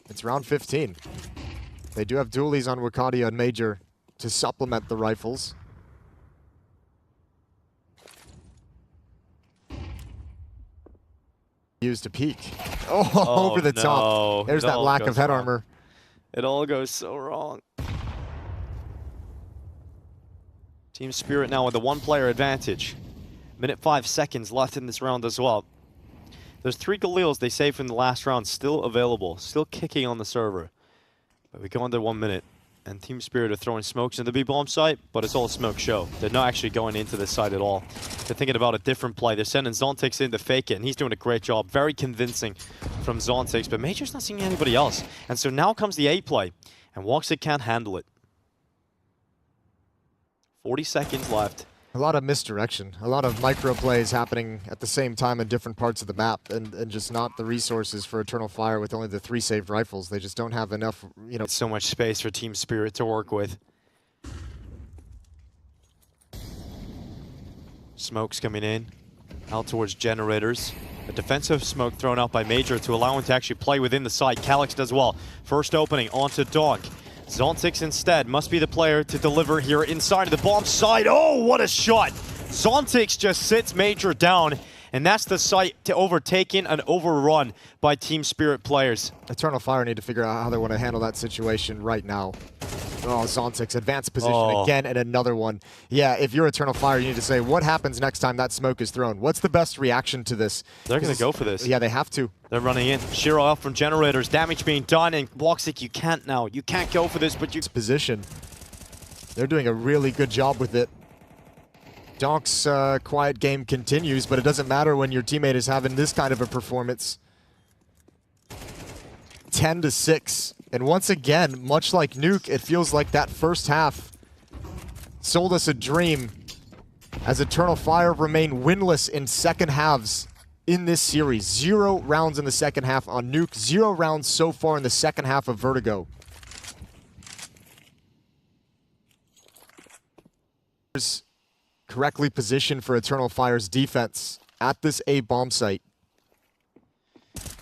It's round 15. They do have dualies on Wakadia and Major to supplement the rifles. Used to peek. Oh, over the top. There's that lack of head armor. It all goes so wrong. Team Spirit now with a 1-player advantage. Minute 5 seconds left in this round as well. There's 3 Galils they saved from the last round still available, still kicking on the server. But we go under 1 minute, and Team Spirit are throwing smokes into the B-bomb site, but it's all a smoke show. They're not actually going into this site at all. They're thinking about a different play. They're sending Zontix in to fake it, and he's doing a great job. Very convincing from Zontix, but Major's not seeing anybody else. And so now comes the A play, and Woxic can't handle it. 40 seconds left. A lot of misdirection, a lot of micro plays happening at the same time in different parts of the map, and just not the resources for Eternal Fire with only the 3 saved rifles. They just don't have enough, you know. So much space for Team Spirit to work with. Smoke's coming in, out towards generators. A defensive smoke thrown out by Major to allow him to actually play within the site. Calyx does well. First opening onto Donk. Zontix instead must be the player to deliver here inside of the bomb side. Oh, what a shot! Zontix just sits Major down, and that's the site to overtaken and overrun by Team Spirit players. Eternal Fire need to figure out how they want to handle that situation right now. Oh, Zontix, advanced position again, and another one. Yeah, if you're Eternal Fire, you need to say, what happens next time that smoke is thrown? What's the best reaction to this? They're going to go for this. Yeah, they have to. They're running in. Shiro out from generators, damage being done, and Woxic, you can't now. You can't go for this, but you... Position. They're doing a really good job with it. Donk's quiet game continues, but it doesn't matter when your teammate is having this kind of a performance. 10-6. And once again, much like Nuke, it feels like that first half sold us a dream as Eternal Fire remain winless in second halves in this series. 0 rounds in the second half on Nuke, 0 rounds so far in the second half of Vertigo. Correctly positioned for Eternal Fire's defense at this A bomb site.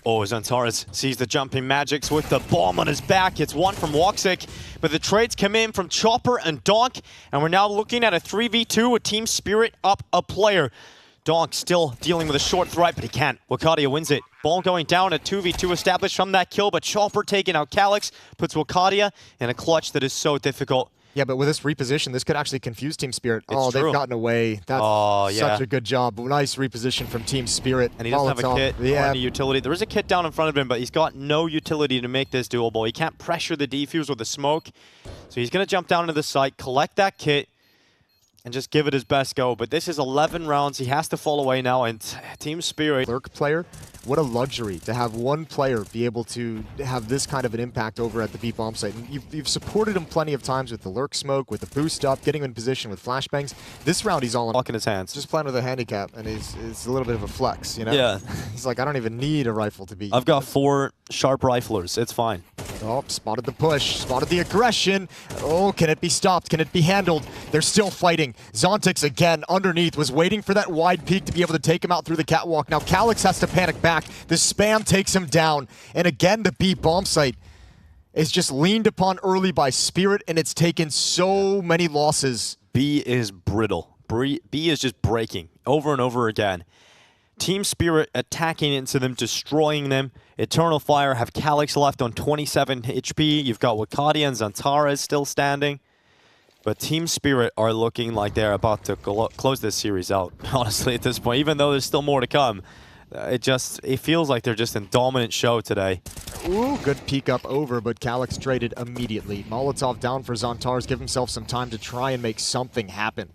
Oh, Zantares sees the jumping Magics with the bomb on his back. It's one from Woxic, but the trades come in from Chopper and Donk, and we're now looking at a 3v2 with Team Spirit up a player. Donk still dealing with a short threat, but he can't. Wakadia wins it. Ball going down, a 2v2 established from that kill, but Chopper taking out Calyx, puts Wakadia in a clutch that is so difficult. Yeah, but with this reposition, this could actually confuse Team Spirit. It's they've true. gotten away. That's such a good job. Nice reposition from Team Spirit. And he doesn't have a kit or any utility. There is a kit down in front of him, but he's got no utility to make this doable. He can't pressure the defuse with the smoke. So he's going to jump down into the site, collect that kit, and just give it his best go. But this is 11 rounds. He has to fall away now, and Team Spirit... Lurk player, what a luxury to have one player be able to have this kind of an impact over at the B bomb site. And you've supported him plenty of times with the Lurk smoke, with the boost up, getting him in position with flashbangs. This round he's all in. Lock in his hands. Just playing with a handicap, and it's a little bit of a flex, you know? Yeah. He's like, I don't even need a rifle to beat. I've got 4 sharp riflers. It's fine. Oh, spotted the push, spotted the aggression. Oh, can it be stopped? Can it be handled? They're still fighting. Zontix again underneath was waiting for that wide peak to be able to take him out through the catwalk. Now Calyx has to panic back. The spam takes him down. And again, the B bomb site is just leaned upon early by Spirit, and it's taken so many losses. B is brittle. B is just breaking over and over again. Team Spirit attacking into them, destroying them. Eternal Fire have Calyx left on 27 HP. You've got Wakadia and Zantares still standing. But Team Spirit are looking like they're about to close this series out, honestly, at this point. Even though there's still more to come, it feels like they're just in dominant show today. Ooh, good peek up over, but Calyx traded immediately. Molotov down for Zantares, give himself some time to try and make something happen.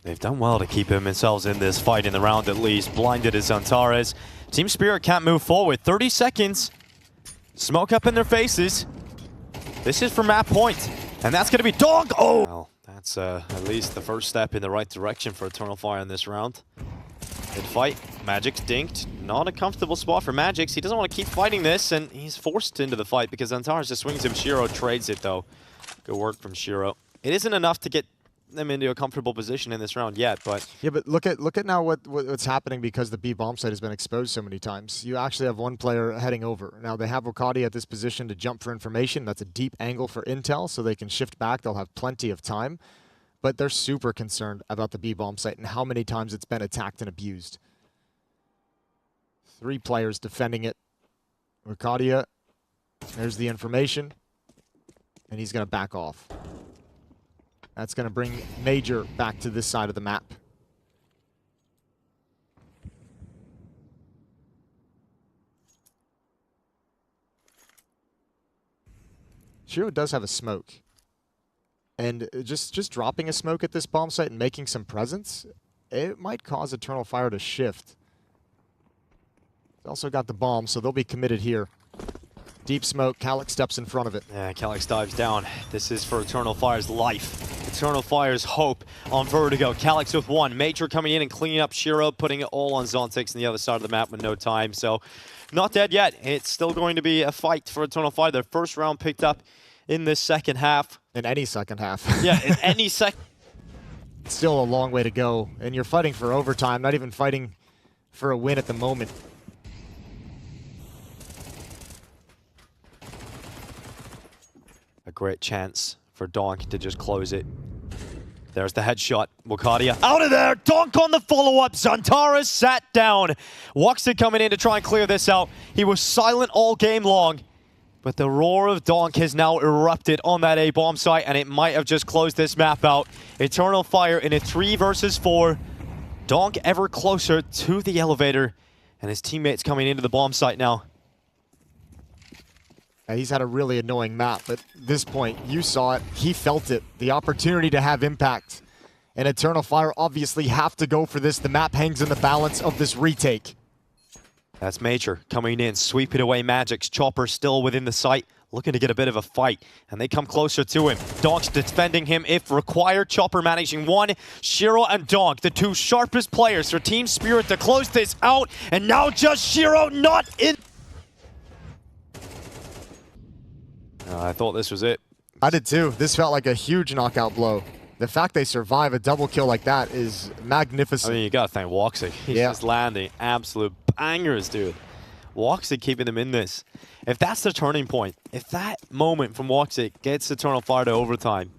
They've done well to keep themselves in this fight in the round at least. Blinded is Zantares. Team Spirit can't move forward. 30 seconds. Smoke up in their faces. This is for map point. And that's going to be Dog. Oh! Well, that's at least the first step in the right direction for Eternal Fire in this round. Good fight. Magic's dinked. Not a comfortable spot for Magix. He doesn't want to keep fighting this, and he's forced into the fight because Zantares just swings him. Shiro trades it, though. Good work from Shiro. It isn't enough to get them into a comfortable position in this round yet, but yeah, but look at now what's happening because the B bomb site has been exposed so many times. You actually have one player heading over. Now they have Wakadia at this position to jump for information. That's a deep angle for intel, so they can shift back. They'll have plenty of time, but they're super concerned about the B bomb site and how many times it's been attacked and abused. 3 players defending it. Wakadia, there's the information, and he's going to back off. That's going to bring Major back to this side of the map. Shiro does have a smoke. And just dropping a smoke at this bomb site and making some presence, it might cause Eternal Fire to shift. He's also got the bomb, so they'll be committed here. Deep smoke, Calyx steps in front of it. yeah, Calyx dives down. This is for Eternal Fire's life. Eternal Fire's hope on Vertigo. Calyx with 1. Major coming in and cleaning up Shiro, putting it all on Zontix on the other side of the map with no time. So, not dead yet. It's still going to be a fight for Eternal Fire. Their first round picked up in this second half. In any second half. Yeah, in any second. Still a long way to go, and you're fighting for overtime, not even fighting for a win at the moment. A great chance for Donk to just close it. There's the headshot. Wakadia out of there. Donk on the follow-up. Xantares sat down. Woxic coming in to try and clear this out. He was silent all game long. But the roar of Donk has now erupted on that A-bomb site, and it might have just closed this map out. Eternal Fire in a 3 versus 4. Donk ever closer to the elevator, and his teammates coming into the bomb site now. He's had a really annoying map, but at this point, you saw it, he felt it, the opportunity to have impact. And Eternal Fire obviously have to go for this. The map hangs in the balance of this retake. That's Major coming in, sweeping away Magic's. Chopper still within the site, looking to get a bit of a fight, and they come closer to him. Donk's defending him if required. Chopper managing one. Shiro and Donk, the two sharpest players for Team Spirit to close this out, and now just Shiro not in. I thought this was it. I did too. This felt like a huge knockout blow. The fact they survive a double kill like that is magnificent. I mean, you gotta thank Woxic. He's just landing absolute bangers, dude. Woxic keeping them in this. If that's the turning point, if that moment from Woxic gets Eternal Fire to overtime,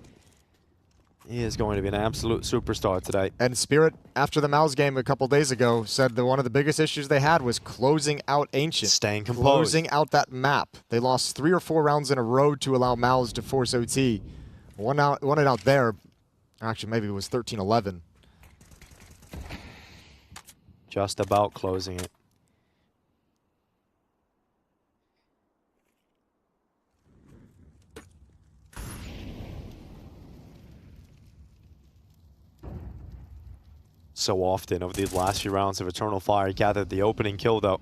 he is going to be an absolute superstar today. And Spirit, after the Mouse game a couple days ago, said that one of the biggest issues they had was closing out Ancient. Staying composed. Closing out that map. They lost 3 or 4 rounds in a row to allow Mouse to force OT. Won it out there. Actually, maybe it was 13-11. Just about closing it. So often over these last few rounds of Eternal Fire gathered the opening kill, though.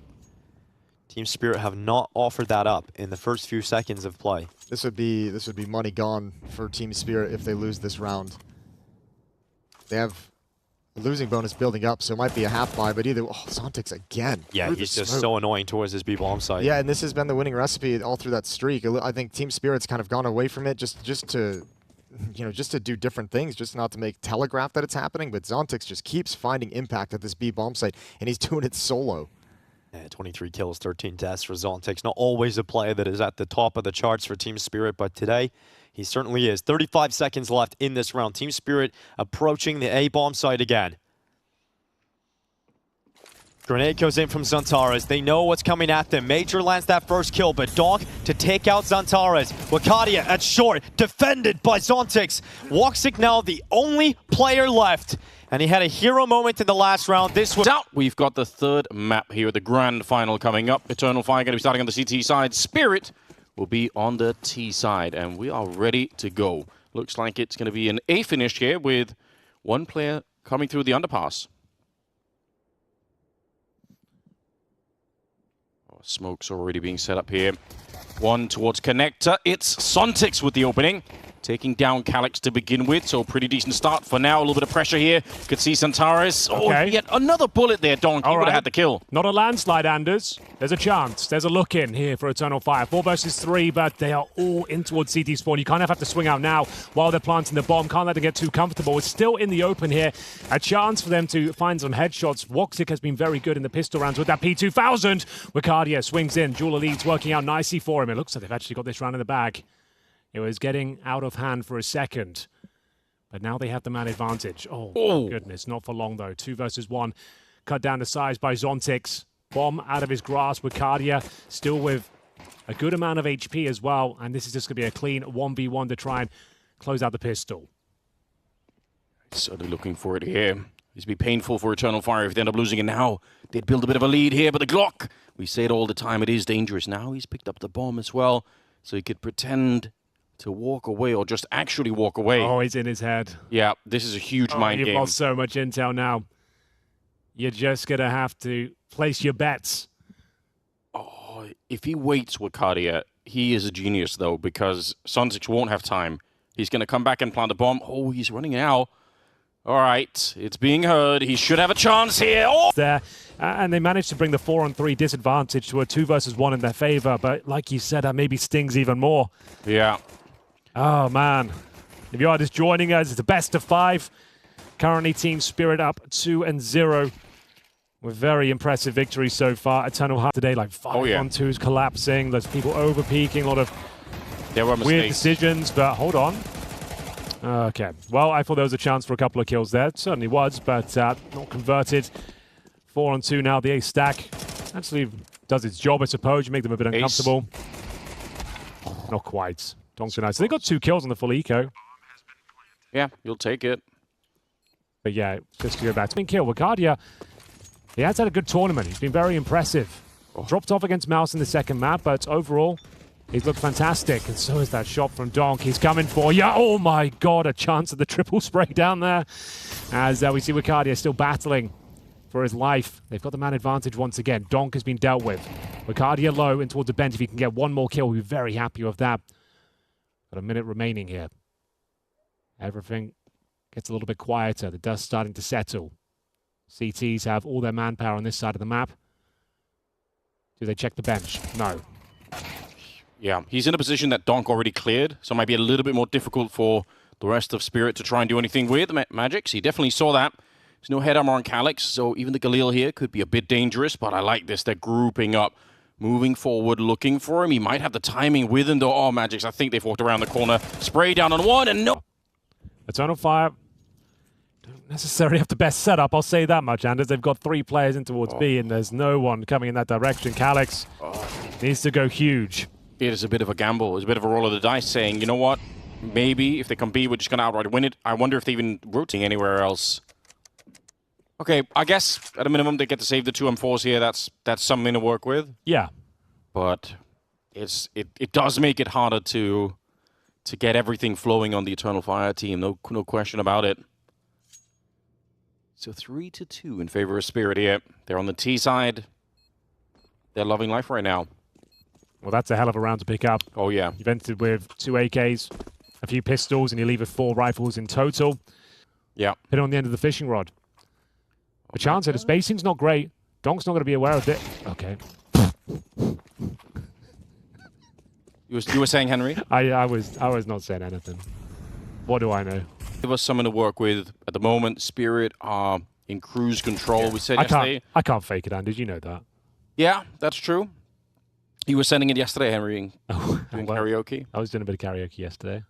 Team Spirit have not offered that up in the first few seconds of play. This would be money gone for Team Spirit if they lose this round. They have a losing bonus building up, so it might be a half buy, but either Zontix again. Yeah, he's just so annoying towards his B-bomb site. Yeah, and this has been the winning recipe all through that streak. I think Team Spirit's kind of gone away from it just to do different things, just not to make telegraph that it's happening, but Zontix just keeps finding impact at this B-bomb site, and he's doing it solo. Yeah, 23 kills, 13 deaths for Zontix. Not always a player that is at the top of the charts for Team Spirit, but today he certainly is. 35 seconds left in this round. Team Spirit approaching the A-bomb site again. Grenade goes in from Xantares. They know what's coming at them. Major lands that first kill, but Donk to take out Xantares. Wakadia at short, defended by Zontix. Woxic now the only player left. And he had a hero moment in the last round. This was out. We've got the third map here, the grand final coming up. Eternal Fire going to be starting on the CT side. Spirit will be on the T side, and we are ready to go. Looks like it's going to be an A finish here with one player coming through the underpass. Oh, smoke's already being set up here. One towards Connector. It's Zontix with the opening. Taking down Calyx to begin with, so pretty decent start for now. A little bit of pressure here. Could see Xantares. Okay. Oh, yet another bullet there, Donk. He would have had the kill. Not a landslide, Anders. There's a chance. There's a look in here for Eternal Fire. 4 versus 3, but they are all in towards CT spawn. You kind of have to swing out now while they're planting the bomb. Can't let them get too comfortable. It's still in the open here. A chance for them to find some headshots. Woxic has been very good in the pistol rounds with that P2000. Wakadia swings in. Dual Elite's working out nicely for him. It looks like they've actually got this round in the bag. It was getting out of hand for a second, but now they have the man advantage. Oh, my goodness, not for long though. 2 versus 1, cut down to size by Zontix. Bomb out of his grasp. Wakadia still with a good amount of HP as well, and this is just going to be a clean 1v1 to try and close out the pistol. Certainly looking for it here. This would be painful for Eternal Fire if they end up losing it now. They'd build a bit of a lead here, but the Glock, we say it all the time, it is dangerous. Now he's picked up the bomb as well, so he could pretend to walk away or just actually walk away. Oh, he's in his head. Yeah, this is a huge mind game. You've lost so much intel now. You're just going to have to place your bets. Oh, if he waits Wakadia, he is a genius, though, because Zontix won't have time. He's going to come back and plant a bomb. Oh, he's running now. All right, it's being heard. He should have a chance here. Oh! There, and they managed to bring the 4-on-3 disadvantage to a 2 versus 1 in their favor. But like you said, that maybe stings even more. Yeah. Oh, man. If you are just joining us, it's the best of 5. Currently, Team Spirit up 2-0. With very impressive victories so far. Eternal Heart today, like 5-on-2s collapsing. There's people over-peaking, a lot of weird decisions, but hold on. Okay, well, I thought there was a chance for a couple of kills there. It certainly was, but not converted. 4-on-2 now, the ace stack. Actually does its job, I suppose. You make them a bit uncomfortable. Not quite. Donks are nice. So they got 2 kills on the full eco. Yeah, you'll take it. But yeah, just to go back to kill. Wicardia, he has had a good tournament. He's been very impressive. Dropped off against Mouse in the second map, but overall, he's looked fantastic. And so is that shot from Donk. He's coming for you. Oh my god, a chance at the triple spray down there. As we see Wicardia still battling for his life. They've got the man advantage once again. Donk has been dealt with. Wicardia low in towards the bench. If he can get one more kill, we'll be very happy with that. Got a minute remaining here. Everything gets a little bit quieter. The dust starting to settle. CTs have all their manpower on this side of the map. Do they check the bench? No. Yeah, he's in a position that Donk already cleared, so it might be a little bit more difficult for the rest of Spirit to try and do anything with Magics. He definitely saw that. There's no head armor on Calyx, so even the Galil here could be a bit dangerous, but I like this. They're grouping up, moving forward, looking for him. He might have the timing with him, though. Oh, Magics, I think they've walked around the corner. Spray down on one, and no! Eternal Fire don't necessarily have the best setup, I'll say that much, Anders. They've got 3 players in towards B, and there's no one coming in that direction. Calyx needs to go huge. It is a bit of a gamble. It's a bit of a roll of the dice saying, you know what? Maybe if they come B, we're just going to outright win it. I wonder if they even rotating anywhere else. Okay, I guess at a minimum they get to save the 2 M4s here. That's something to work with. Yeah. But it does make it harder to get everything flowing on the Eternal Fire team. No question about it. So 3-2 in favor of Spirit here. They're on the T side. They're loving life right now. Well, that's a hell of a round to pick up. Oh, yeah. You've entered with 2 AKs, a few pistols, and you leave with 4 rifles in total. Yeah. Hit on the end of the fishing rod. A chance here. The spacing's not great. Donk's not going to be aware of it. Okay. You were saying, Henry? I was not saying anything. What do I know? Give us something to work with. At the moment, Spirit are in cruise control. We said yesterday. I can't fake it, Andy. You know that. Yeah, that's true. You were sending it yesterday, Henry, doing karaoke. I was doing a bit of karaoke yesterday.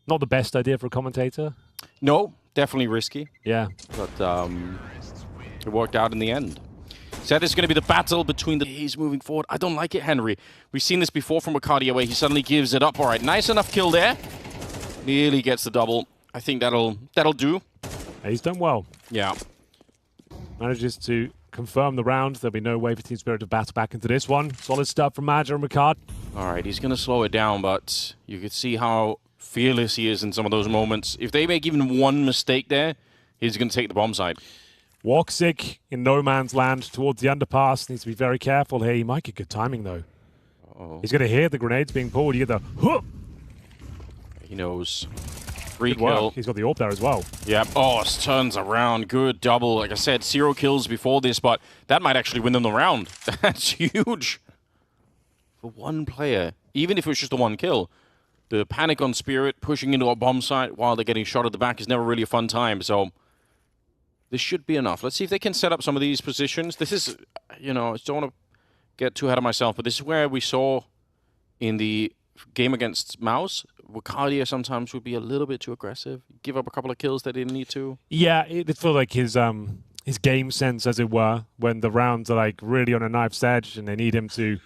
Not the best idea for a commentator. No, definitely risky. Yeah. But it worked out in the end. So this is going to be the battle between the... He's moving forward. I don't like it, Henry. We've seen this before from Wicardia where he suddenly gives it up. All right, nice enough kill there. Nearly gets the double. I think that'll do. He's done well. Yeah. Manages to confirm the round. There'll be no way for Team Spirit to battle back into this one. Solid stuff from Madger and Ricard. All right, he's going to slow it down, but you could see how fearless he is in some of those moments. If they make even one mistake there, he's going to take the bomb side. Woxic in no man's land towards the underpass. Needs to be very careful here. He might get good timing, though. He's going to hear the grenades being pulled. You get the... Huh! He knows. 3 Good work. kill. He's got the AWP there as well. Yep. Oh, it turns around. Good double. Like I said, 0 kills before this, but that might actually win them the round. That's huge. For one player, even if it was just the 1 kill, the panic on Spirit, pushing into a bomb site while they're getting shot at the back is never really a fun time, so this should be enough. Let's see if they can set up some of these positions. This is, you know, I don't want to get too ahead of myself, but this is where we saw in the game against Mouse, Wicardia sometimes would be a little bit too aggressive, give up a couple of kills they didn't need to. Yeah, it felt like his game sense, as it were, when the rounds are like really on a knife's edge and they need him to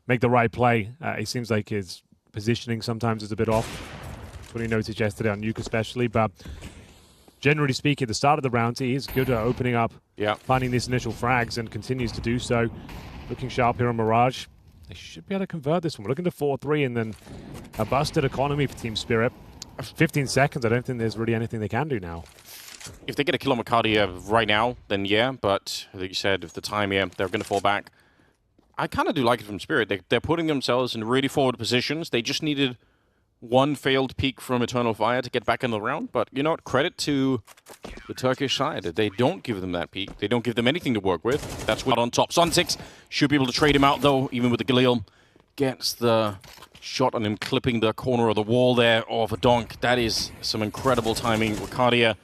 make the right play. It seems like his positioning sometimes is a bit off. That's what he noticed yesterday on Nuke especially, but generally speaking, at the start of the round, he is good at opening up, finding these initial frags, and continues to do so. Looking sharp here on Mirage. They should be able to convert this one. We're looking to 4-3 and then a busted economy for Team Spirit. 15 seconds, I don't think there's really anything they can do now. If they get a kill on Wicardia right now, then yeah, but like you said, if the time, they're going to fall back. I kind of do like it from Spirit. They're putting themselves in really forward positions. They just needed 1 failed peek from Eternal Fire to get back in the round. But you know what? Credit to the Turkish side. They don't give them that peek. They don't give them anything to work with. That's what on top. Sun6 should be able to trade him out, though, even with the Galil. Gets the shot on him, clipping the corner of the wall there off a donk. That is some incredible timing. Ricardia,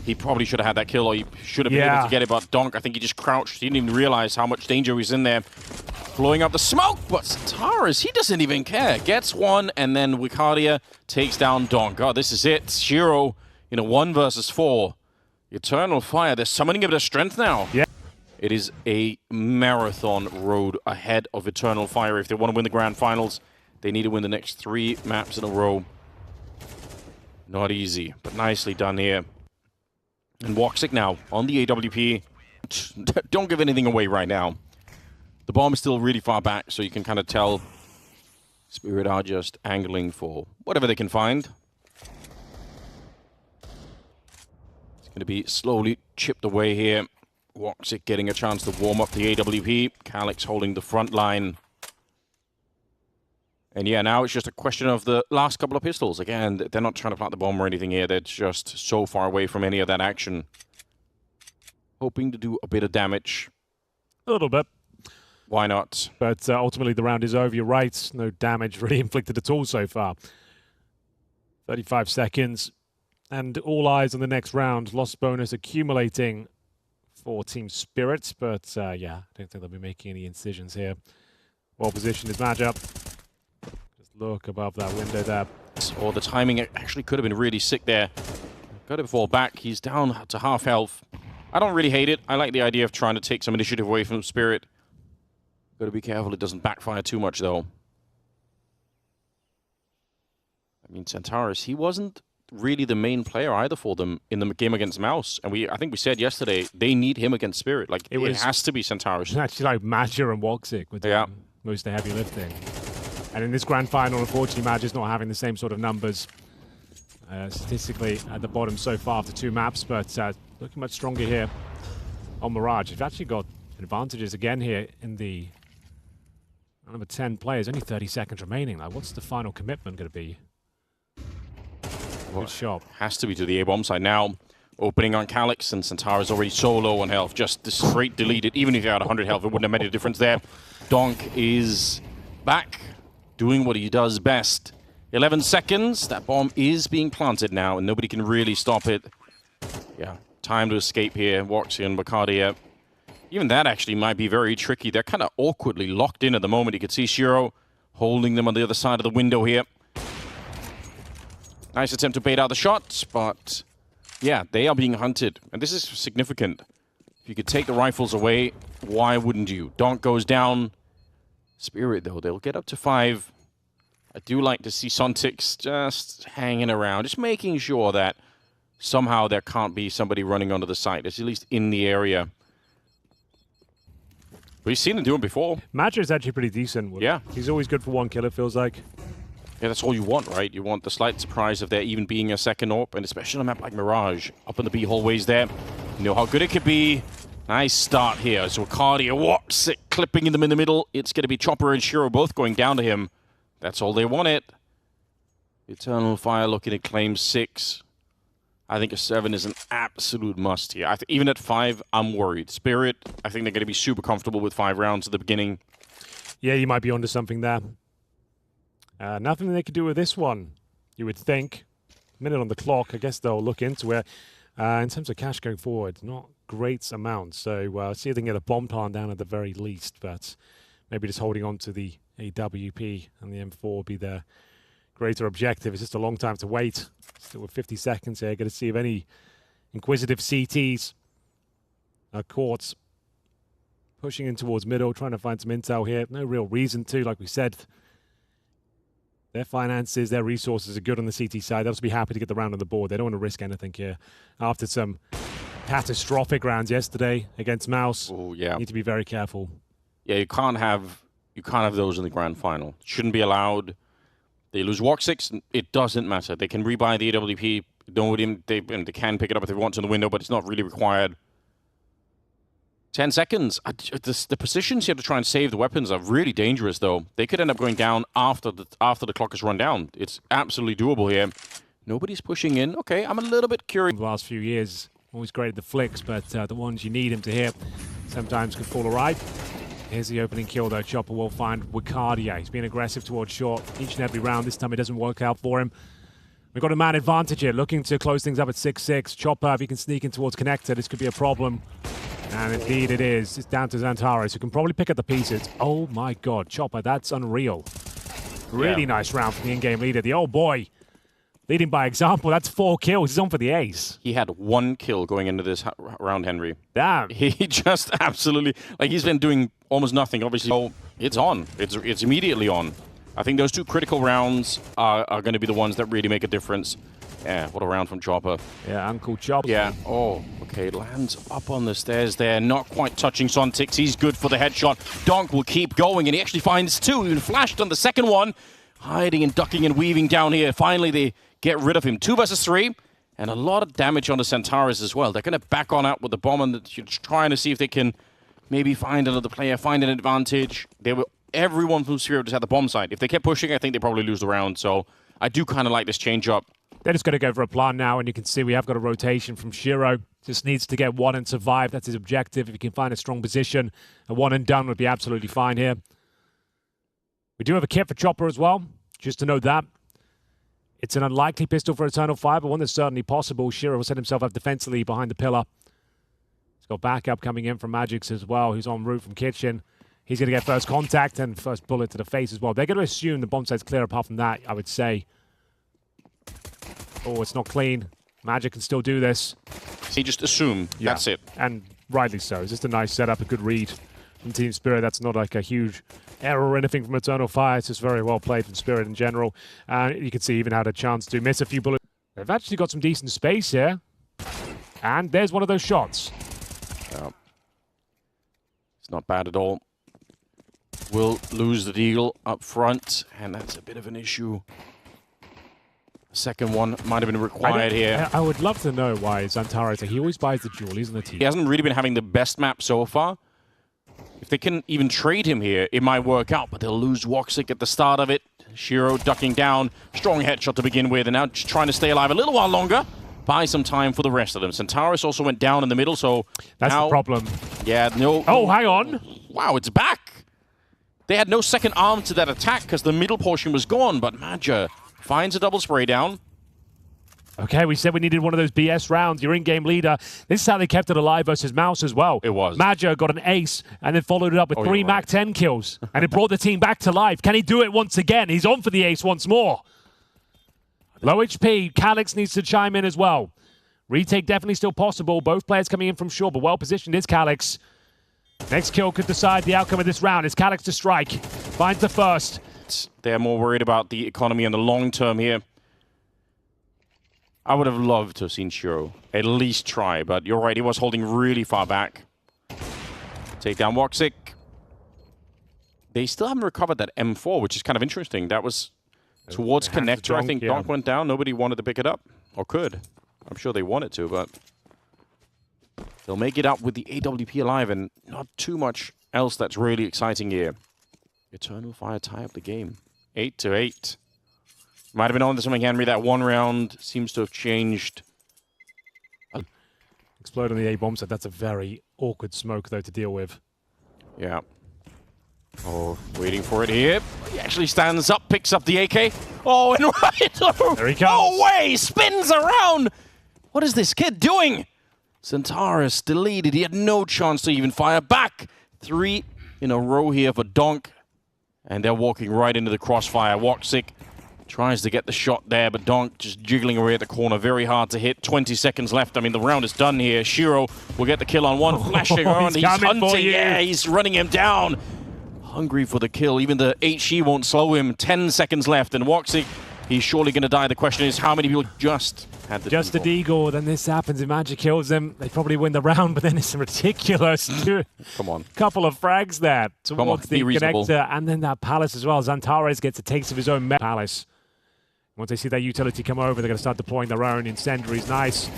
he probably should have had that kill, or he should have been able to get it, but donk, I think he just crouched. He didn't even realize how much danger was in there. Blowing up the smoke, but Santaris, he doesn't even care. Gets one, and then Ricardia takes down donk. Oh, this is it. Shiro in a 1 versus 4. Eternal Fire, they're summoning a bit of strength now. Yeah. It is a marathon road ahead of Eternal Fire. If they want to win the grand finals, they need to win the next 3 maps in a row. Not easy, but nicely done here. And Woxic now on the AWP. Don't give anything away right now. The bomb is still really far back, so you can kind of tell Spirit are just angling for whatever they can find. It's going to be slowly chipped away here. Woxic getting a chance to warm up the AWP. Calyx holding the front line. And yeah, now it's just a question of the last couple of pistols. Again, they're not trying to plant the bomb or anything here. They're just so far away from any of that action. Hoping to do a bit of damage. A little bit. Why not? But ultimately, the round is over. You're right. No damage really inflicted at all so far. 35 seconds. And all eyes on the next round. Loss bonus accumulating for Team Spirit. But yeah, I don't think they'll be making any incisions here. Well positioned is matchup. Just look above that window there. Or the timing actually could have been really sick there. Got to fall back. He's down to half health. I don't really hate it. I like the idea of trying to take some initiative away from Spirit. Got to be careful it doesn't backfire too much, though. I mean, Santaris, he wasn't really the main player either for them in the game against Mouse. And I think we said yesterday, they need him against Spirit. Like, it has to be Santaris. Actually, like Madger and Woxic with most of the heavy lifting. And in this grand final, unfortunately, Madger's not having the same sort of numbers statistically at the bottom so far after 2 maps, but looking much stronger here on Mirage. You've actually got advantages again here in the number 10 players. Only 30 seconds remaining. Like, what's the final commitment going to be? Good shot. Has to be to the A-bomb side now. Opening on Calyx, and Santaris already so low on health. Just straight deleted. Even if he had 100 health, it wouldn't have made a difference there. Donk is back, doing what he does best. 11 seconds. That bomb is being planted now, and nobody can really stop it. Yeah, time to escape here. Woxic and Bacardia. Even that actually might be very tricky. They're kind of awkwardly locked in at the moment. You can see Shiro holding them on the other side of the window here. Nice attempt to bait out the shot, but yeah, they are being hunted. And this is significant. If you could take the rifles away, why wouldn't you? Donk goes down. Spirit, though, they'll get up to 5. I do like to see Sontix just hanging around, just making sure that somehow there can't be somebody running onto the site. It's at least in the area. We've seen him do it before. Madger is actually pretty decent. Yeah. He's always good for 1 kill, it feels like. Yeah, that's all you want, right? You want the slight surprise of there even being a second AWP, and especially on a map like Mirage. Up in the B hallways there. You know how good it could be. Nice start here. So Ricardia, Woxic clipping them in the middle. It's going to be Chopper and Shiro both going down to him. That's all they wanted. Eternal Fire looking to claim 6. I think a 7 is an absolute must here. Even at 5, I'm worried. Spirit, I think they're going to be super comfortable with 5 rounds at the beginning. Yeah, you might be onto something there. Nothing they could do with this one, you would think. Minute on the clock, I guess they'll look into it. In terms of cash going forward, not great amounts. So see if they can get a bomb plant down at the very least, but maybe just holding on to the AWP and the M4 will be their greater objective. It's just a long time to wait. Still with 50 seconds here. Got to see if any inquisitive CTs are caught. Pushing in towards middle, trying to find some intel here. No real reason to, like we said. Their finances, their resources are good on the CT side. They'll just be happy to get the round on the board. They don't want to risk anything here. After some catastrophic rounds yesterday against Mouse, yeah, need to be very careful. Yeah, you can't have those in the grand final. Shouldn't be allowed. They lose Woxic, it doesn't matter. They can rebuy the AWP. They can pick it up if they want to in the window, but it's not really required. 10 seconds. The positions you have to try and save the weapons are really dangerous, though. They could end up going down after the clock is run down. It's absolutely doable here. Nobody's pushing in. Okay, I'm a little bit curious. The last few years, always great at the flicks, but the ones you need him to hit sometimes can fall awry. Here's the opening kill, though. Chopper will find Wicardia. He's been aggressive towards short each and every round. This time it doesn't work out for him. We've got a man advantage here, looking to close things up at 6-6. Chopper, if he can sneak in towards Connector, this could be a problem. And indeed it is. It's down to Xantares, who can probably pick up the pieces. Oh my god, Chopper, that's unreal. Really nice round from the in-game leader. The old boy, leading by example. That's 4 kills. He's on for the ace. He had 1 kill going into this round, Henry. Damn. He just absolutely, like, he's been doing almost nothing, obviously. Oh, it's on. It's immediately on. I think those 2 critical rounds are going to be the ones that really make a difference. Yeah, what a round from Chopper. Yeah, Uncle Chopper. Yeah, oh, okay, lands up on the stairs there, not quite touching Sontix. He's good for the headshot. Donk will keep going, and he actually finds 2. Even flashed on the second one. Hiding and ducking and weaving down here. Finally, they get rid of him. 2 versus 3, and a lot of damage on the Centaurus as well. They're going to back on out with the bomb, and you're trying to see if they can maybe find another player, find an advantage. Everyone from Spirit just had the bomb side. If they kept pushing, I think they probably lose the round. So I do kind of like this change up. They're just going to go for a plan now, and you can see we have got a rotation from Shiro. Just needs to get 1 and survive. That's his objective. If he can find a strong position, a 1 and done would be absolutely fine here. We do have a kit for Chopper as well, just to note that. It's an unlikely pistol for Eternal Fire, but one that's certainly possible. Shiro will set himself up defensively behind the pillar. He's got backup coming in from Magix as well, who's en route from Kitchen. He's going to get first contact and first bullet to the face as well. They're going to assume the bomb site's clear apart from that, I would say. Oh, it's not clean. Magic can still do this. He just assume that's it. And rightly so. It's just a nice setup, a good read from Team Spirit. That's not like a huge error or anything from Eternal Fire. It's just very well played from Spirit in general. You can see he even had a chance to miss a few bullets. They've actually got some decent space here. And there's one of those shots. It's not bad at all. Will lose the deagle up front, and that's a bit of an issue. Second one might have been required here. I would love to know why Xantares, he always buys the jewel, isn't it? He hasn't really been having the best map so far. If they can even trade him here, it might work out, but they'll lose Woxic at the start of it. Shiro ducking down, strong headshot to begin with, and now just trying to stay alive a little while longer. Buy some time for the rest of them. Centaurus also went down in the middle, so that's now, the problem. Yeah, no. Oh, hang on. Wow, it's back. They had no second arm to that attack because the middle portion was gone, but Madja finds a double spray down. Okay, we said we needed one of those BS rounds. Your in-game leader. This is how they kept it alive versus Mouse as well. It was. Madja got an ace and then followed it up with 3 Mac 10 kills. And it brought the team back to life. Can he do it once again? He's on for the ace once more. Low HP. Calyx needs to chime in as well. Retake definitely still possible. Both players coming in from short, but well-positioned is Calyx. Next kill could decide the outcome of this round. Is Calyx to strike? Finds the first. They're more worried about the economy and the long term here. I would have loved to have seen Shiro at least try, but you're right, he was holding really far back. Take down Woxic. They still haven't recovered that M4, which is kind of interesting. That was towards Connector. I think Donk went down. Nobody wanted to pick it up, or could. I'm sure they wanted to, but they'll make it up with the AWP alive, and not too much else that's really exciting here. Eternal Fire tie up the game. 8-8. Might have been on to something, Henry. That one round seems to have changed. Explode on the A-bomb set. That's a very awkward smoke, though, to deal with. Yeah. Oh, waiting for it here. He actually stands up, picks up the AK. Oh, and right through. There he comes. No way! Spins around! What is this kid doing? Centaurus deleted. He had no chance to even fire back. 3 in a row here for Donk. And they're walking right into the crossfire. Woxic tries to get the shot there, but Donk just jiggling away at the corner. Very hard to hit. 20 seconds left. I mean, the round is done here. Shiro will get the kill on one. Flashing around. He's hunting. Yeah, he's running him down. Hungry for the kill. Even the HE won't slow him. 10 seconds left. And Woxic, he's surely going to die. The question is, how many people just had the Just deagle? a deagle, then this happens. If Magic kills them, they probably win the round, but then it's ridiculous. Come on. Couple of frags there towards the reasonable. connector, and then that Palace as well. Xantares gets a taste of his own Palace. Once they see that utility come over, they're going to start deploying their own incendiaries. Nice.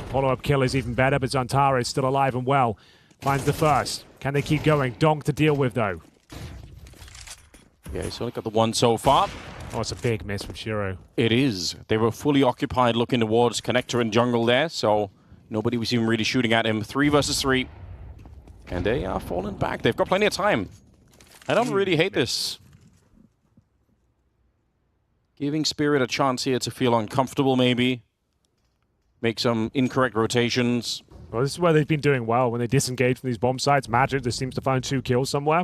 Follow-up kill is even better, but Xantares still alive and well. Finds the first. Can they keep going? Donk to deal with, though. Yeah, he's only got the one so far. Oh, it's a big miss from Shiro. It is. They were fully occupied looking towards Connector and Jungle there, so nobody was even really shooting at him. 3 versus 3. And they are falling back. They've got plenty of time. I don't really hate this. Giving Spirit a chance here to feel uncomfortable, maybe. Make some incorrect rotations. Well, this is where they've been doing well. When they disengage from these bomb sites, Magic just seems to find 2 kills somewhere.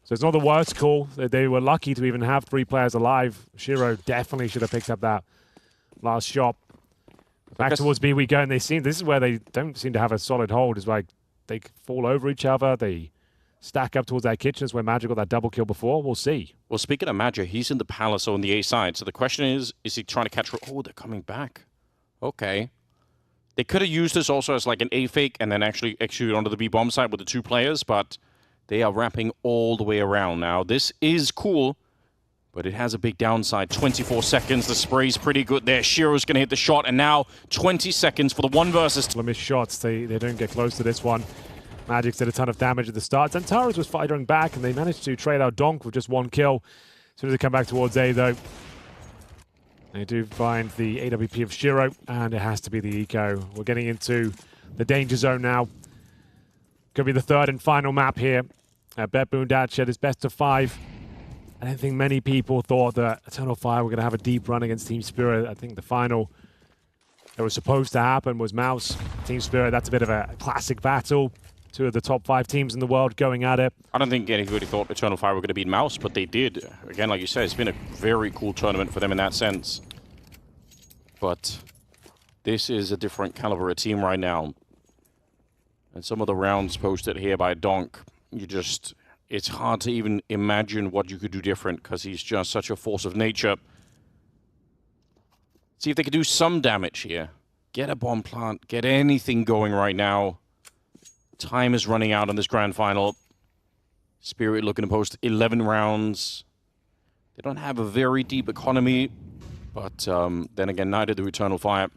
So it's not the worst call. They were lucky to even have 3 players alive. Shiro definitely should have picked up that last shot. Back towards B we go, and this is where they don't seem to have a solid hold. It's like they fall over each other. They stack up towards that kitchen. It's where Magic got that double kill before. We'll see. Well, speaking of Magic, he's in the Palace on the A side. So the question is he trying to catch... Oh, they're coming back. Okay. They could have used this also as like an A fake and then actually execute onto the B bomb side with the 2 players, but they are wrapping all the way around now. This is cool, but it has a big downside. 24 seconds. The spray's pretty good there. Shiro's going to hit the shot, and now 20 seconds for the 1 versus... Missed shots. They don't get close to this one. Magic's did a ton of damage at the start. Zantares was fighting back, and they managed to trade out Donk with just 1 kill. As soon as they come back towards A, though, they do find the AWP of Shiro, and it has to be the eco. We're getting into the danger zone now. Could be the 3rd and final map here. BetBoom Dacha is best of 5. I don't think many people thought that Eternal Fire were going to have a deep run against Team Spirit. I think the final that was supposed to happen was Mouse, Team Spirit. That's a bit of a classic battle. 2 of the top 5 teams in the world going at it. I don't think anybody thought Eternal Fire were going to beat Mouse, but they did. Again, like you said, it's been a very cool tournament for them in that sense. But this is a different caliber of team right now. And some of the rounds posted here by Donk, it's hard to even imagine what you could do different because he's just such a force of nature. See if they could do some damage here. Get a bomb plant, get anything going right now. Time is running out on this grand final. Spirit looking to post 11 rounds. They don't have a very deep economy, but then again, neither do Eternal Fire.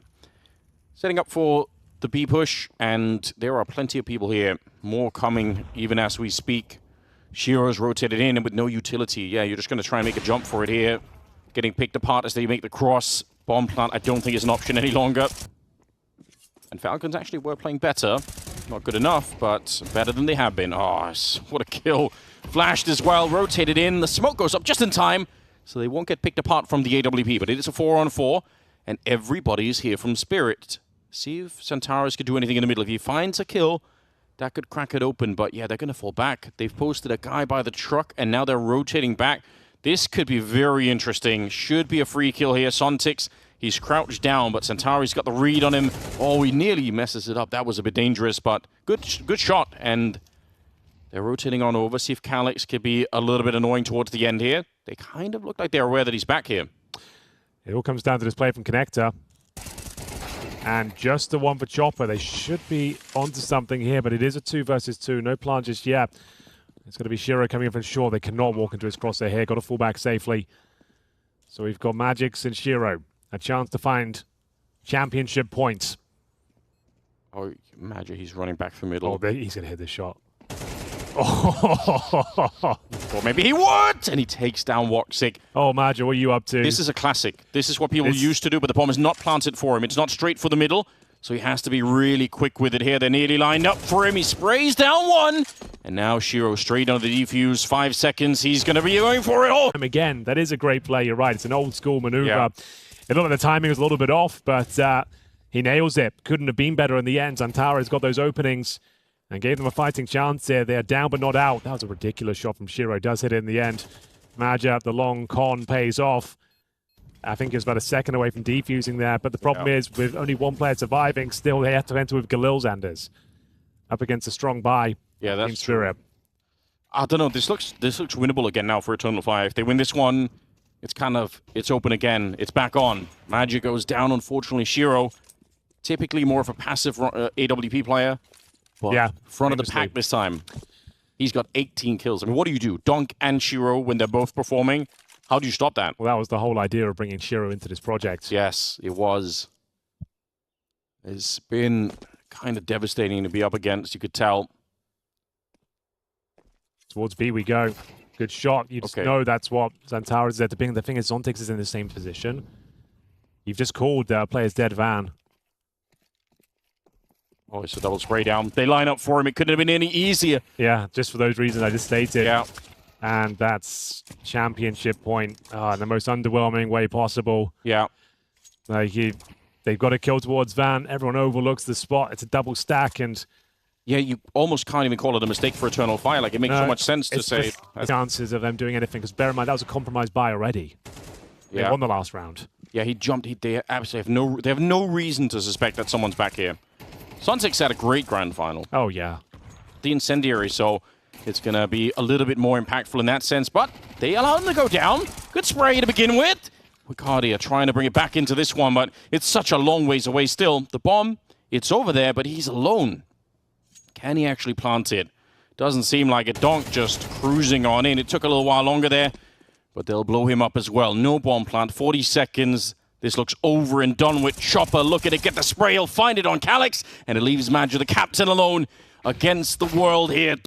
Setting up for the B push, and there are plenty of people here. More coming even as we speak. Shiro's rotated in and with no utility. Yeah, you're just going to try and make a jump for it here. Getting picked apart as they make the cross. Bomb plant, I don't think is an option any longer. And Falcons actually were playing better. Not good enough, but better than they have been. Oh, what a kill. Flashed as well, rotated in. The smoke goes up just in time, so they won't get picked apart from the AWP, but it is a 4-on-4, and everybody is here from Spirit. See if Zantares could do anything in the middle. If he finds a kill, that could crack it open, but yeah, they're going to fall back. They've posted a guy by the truck, and now they're rotating back. This could be very interesting. Should be a free kill here. Sontix, he's crouched down, but Zantares got the read on him. Oh, he nearly messes it up. That was a bit dangerous, but good shot. And they're rotating on over. See if Calyx could be a little bit annoying towards the end here. They kind of look like they're aware that he's back here. It all comes down to this play from Connector. And just the one for Chopper. They should be onto something here, but it is a 2 versus 2. No plant just yet. It's going to be Shiro coming in from shore. They cannot walk into his crosshair here. Got to fall back safely. So we've got Magix and Shiro. A chance to find championship points. Oh, Magic, he's running back for middle. Oh, he's going to hit this shot. Oh. Or maybe he would! And he takes down Woxic. Oh, Magic, what are you up to? This is a classic. This is what people used to do, but the bomb is not planted for him. It's not straight for the middle, so he has to be really quick with it here. They're nearly lined up for him. He sprays down one. And now Shiro straight on the defuse. 5 seconds. He's going to be going for it all. Again, that is a great play. You're right. It's an old school maneuver. Yeah. It looked like the timing was a little bit off, but he nails it. Couldn't have been better in the end. Zantares got those openings and gave them a fighting chance there. They're down but not out. That was a ridiculous shot from Shiro. Does hit it in the end. Maja, the long con pays off. I think he was about a second away from defusing there, but the problem is with only 1 player surviving, still they have to enter with Galil Zanders up against a strong buy. Yeah, that's true. I don't know. This looks winnable again now for Eternal Fire. If they win this one, it's open again. It's back on. Magic goes down, unfortunately. Shiro, typically more of a passive AWP player. But yeah, front of the pack this time. He's got 18 kills. I mean, what do you do? Donk and Shiro, when they're both performing, how do you stop that? Well, that was the whole idea of bringing Shiro into this project. Yes, it was. It's been kind of devastating to be up against, you could tell. Towards B we go. Good shot. You just know that's what Zantares is there to bring. The thing is, Zontix is in the same position. You've just called player's dead van. Oh, it's a double spray down. They line up for him. It couldn't have been any easier. Yeah, just for those reasons I just stated. Yeah. And that's championship point in the most underwhelming way possible. Yeah. Like they've got a kill towards Van. Everyone overlooks the spot. It's a double stack, and Yeah, you almost can't even call it a mistake for Eternal Fire. Like, it makes so much sense to say. Chances of them doing anything, because bear in mind that was a compromised buy already. They won the last round. Yeah, he jumped. They absolutely have no reason to suspect that someone's back here. Sunsix had a great grand final. Oh yeah, The Incendiary, so it's going to be a little bit more impactful in that sense, but they allow him to go down. Good spray to begin with. Wicardia trying to bring it back into this one, but it's such a long ways away still. The bomb, it's over there, but he's alone. Can he actually plant it? Doesn't seem like it. Donk just cruising on in. It took a little while longer there, but they'll blow him up as well. No bomb plant, 40 seconds. This looks over and done with. Chopper, look at it, get the spray. He'll find it on Calyx, and it leaves Madger, the captain, alone against the world here.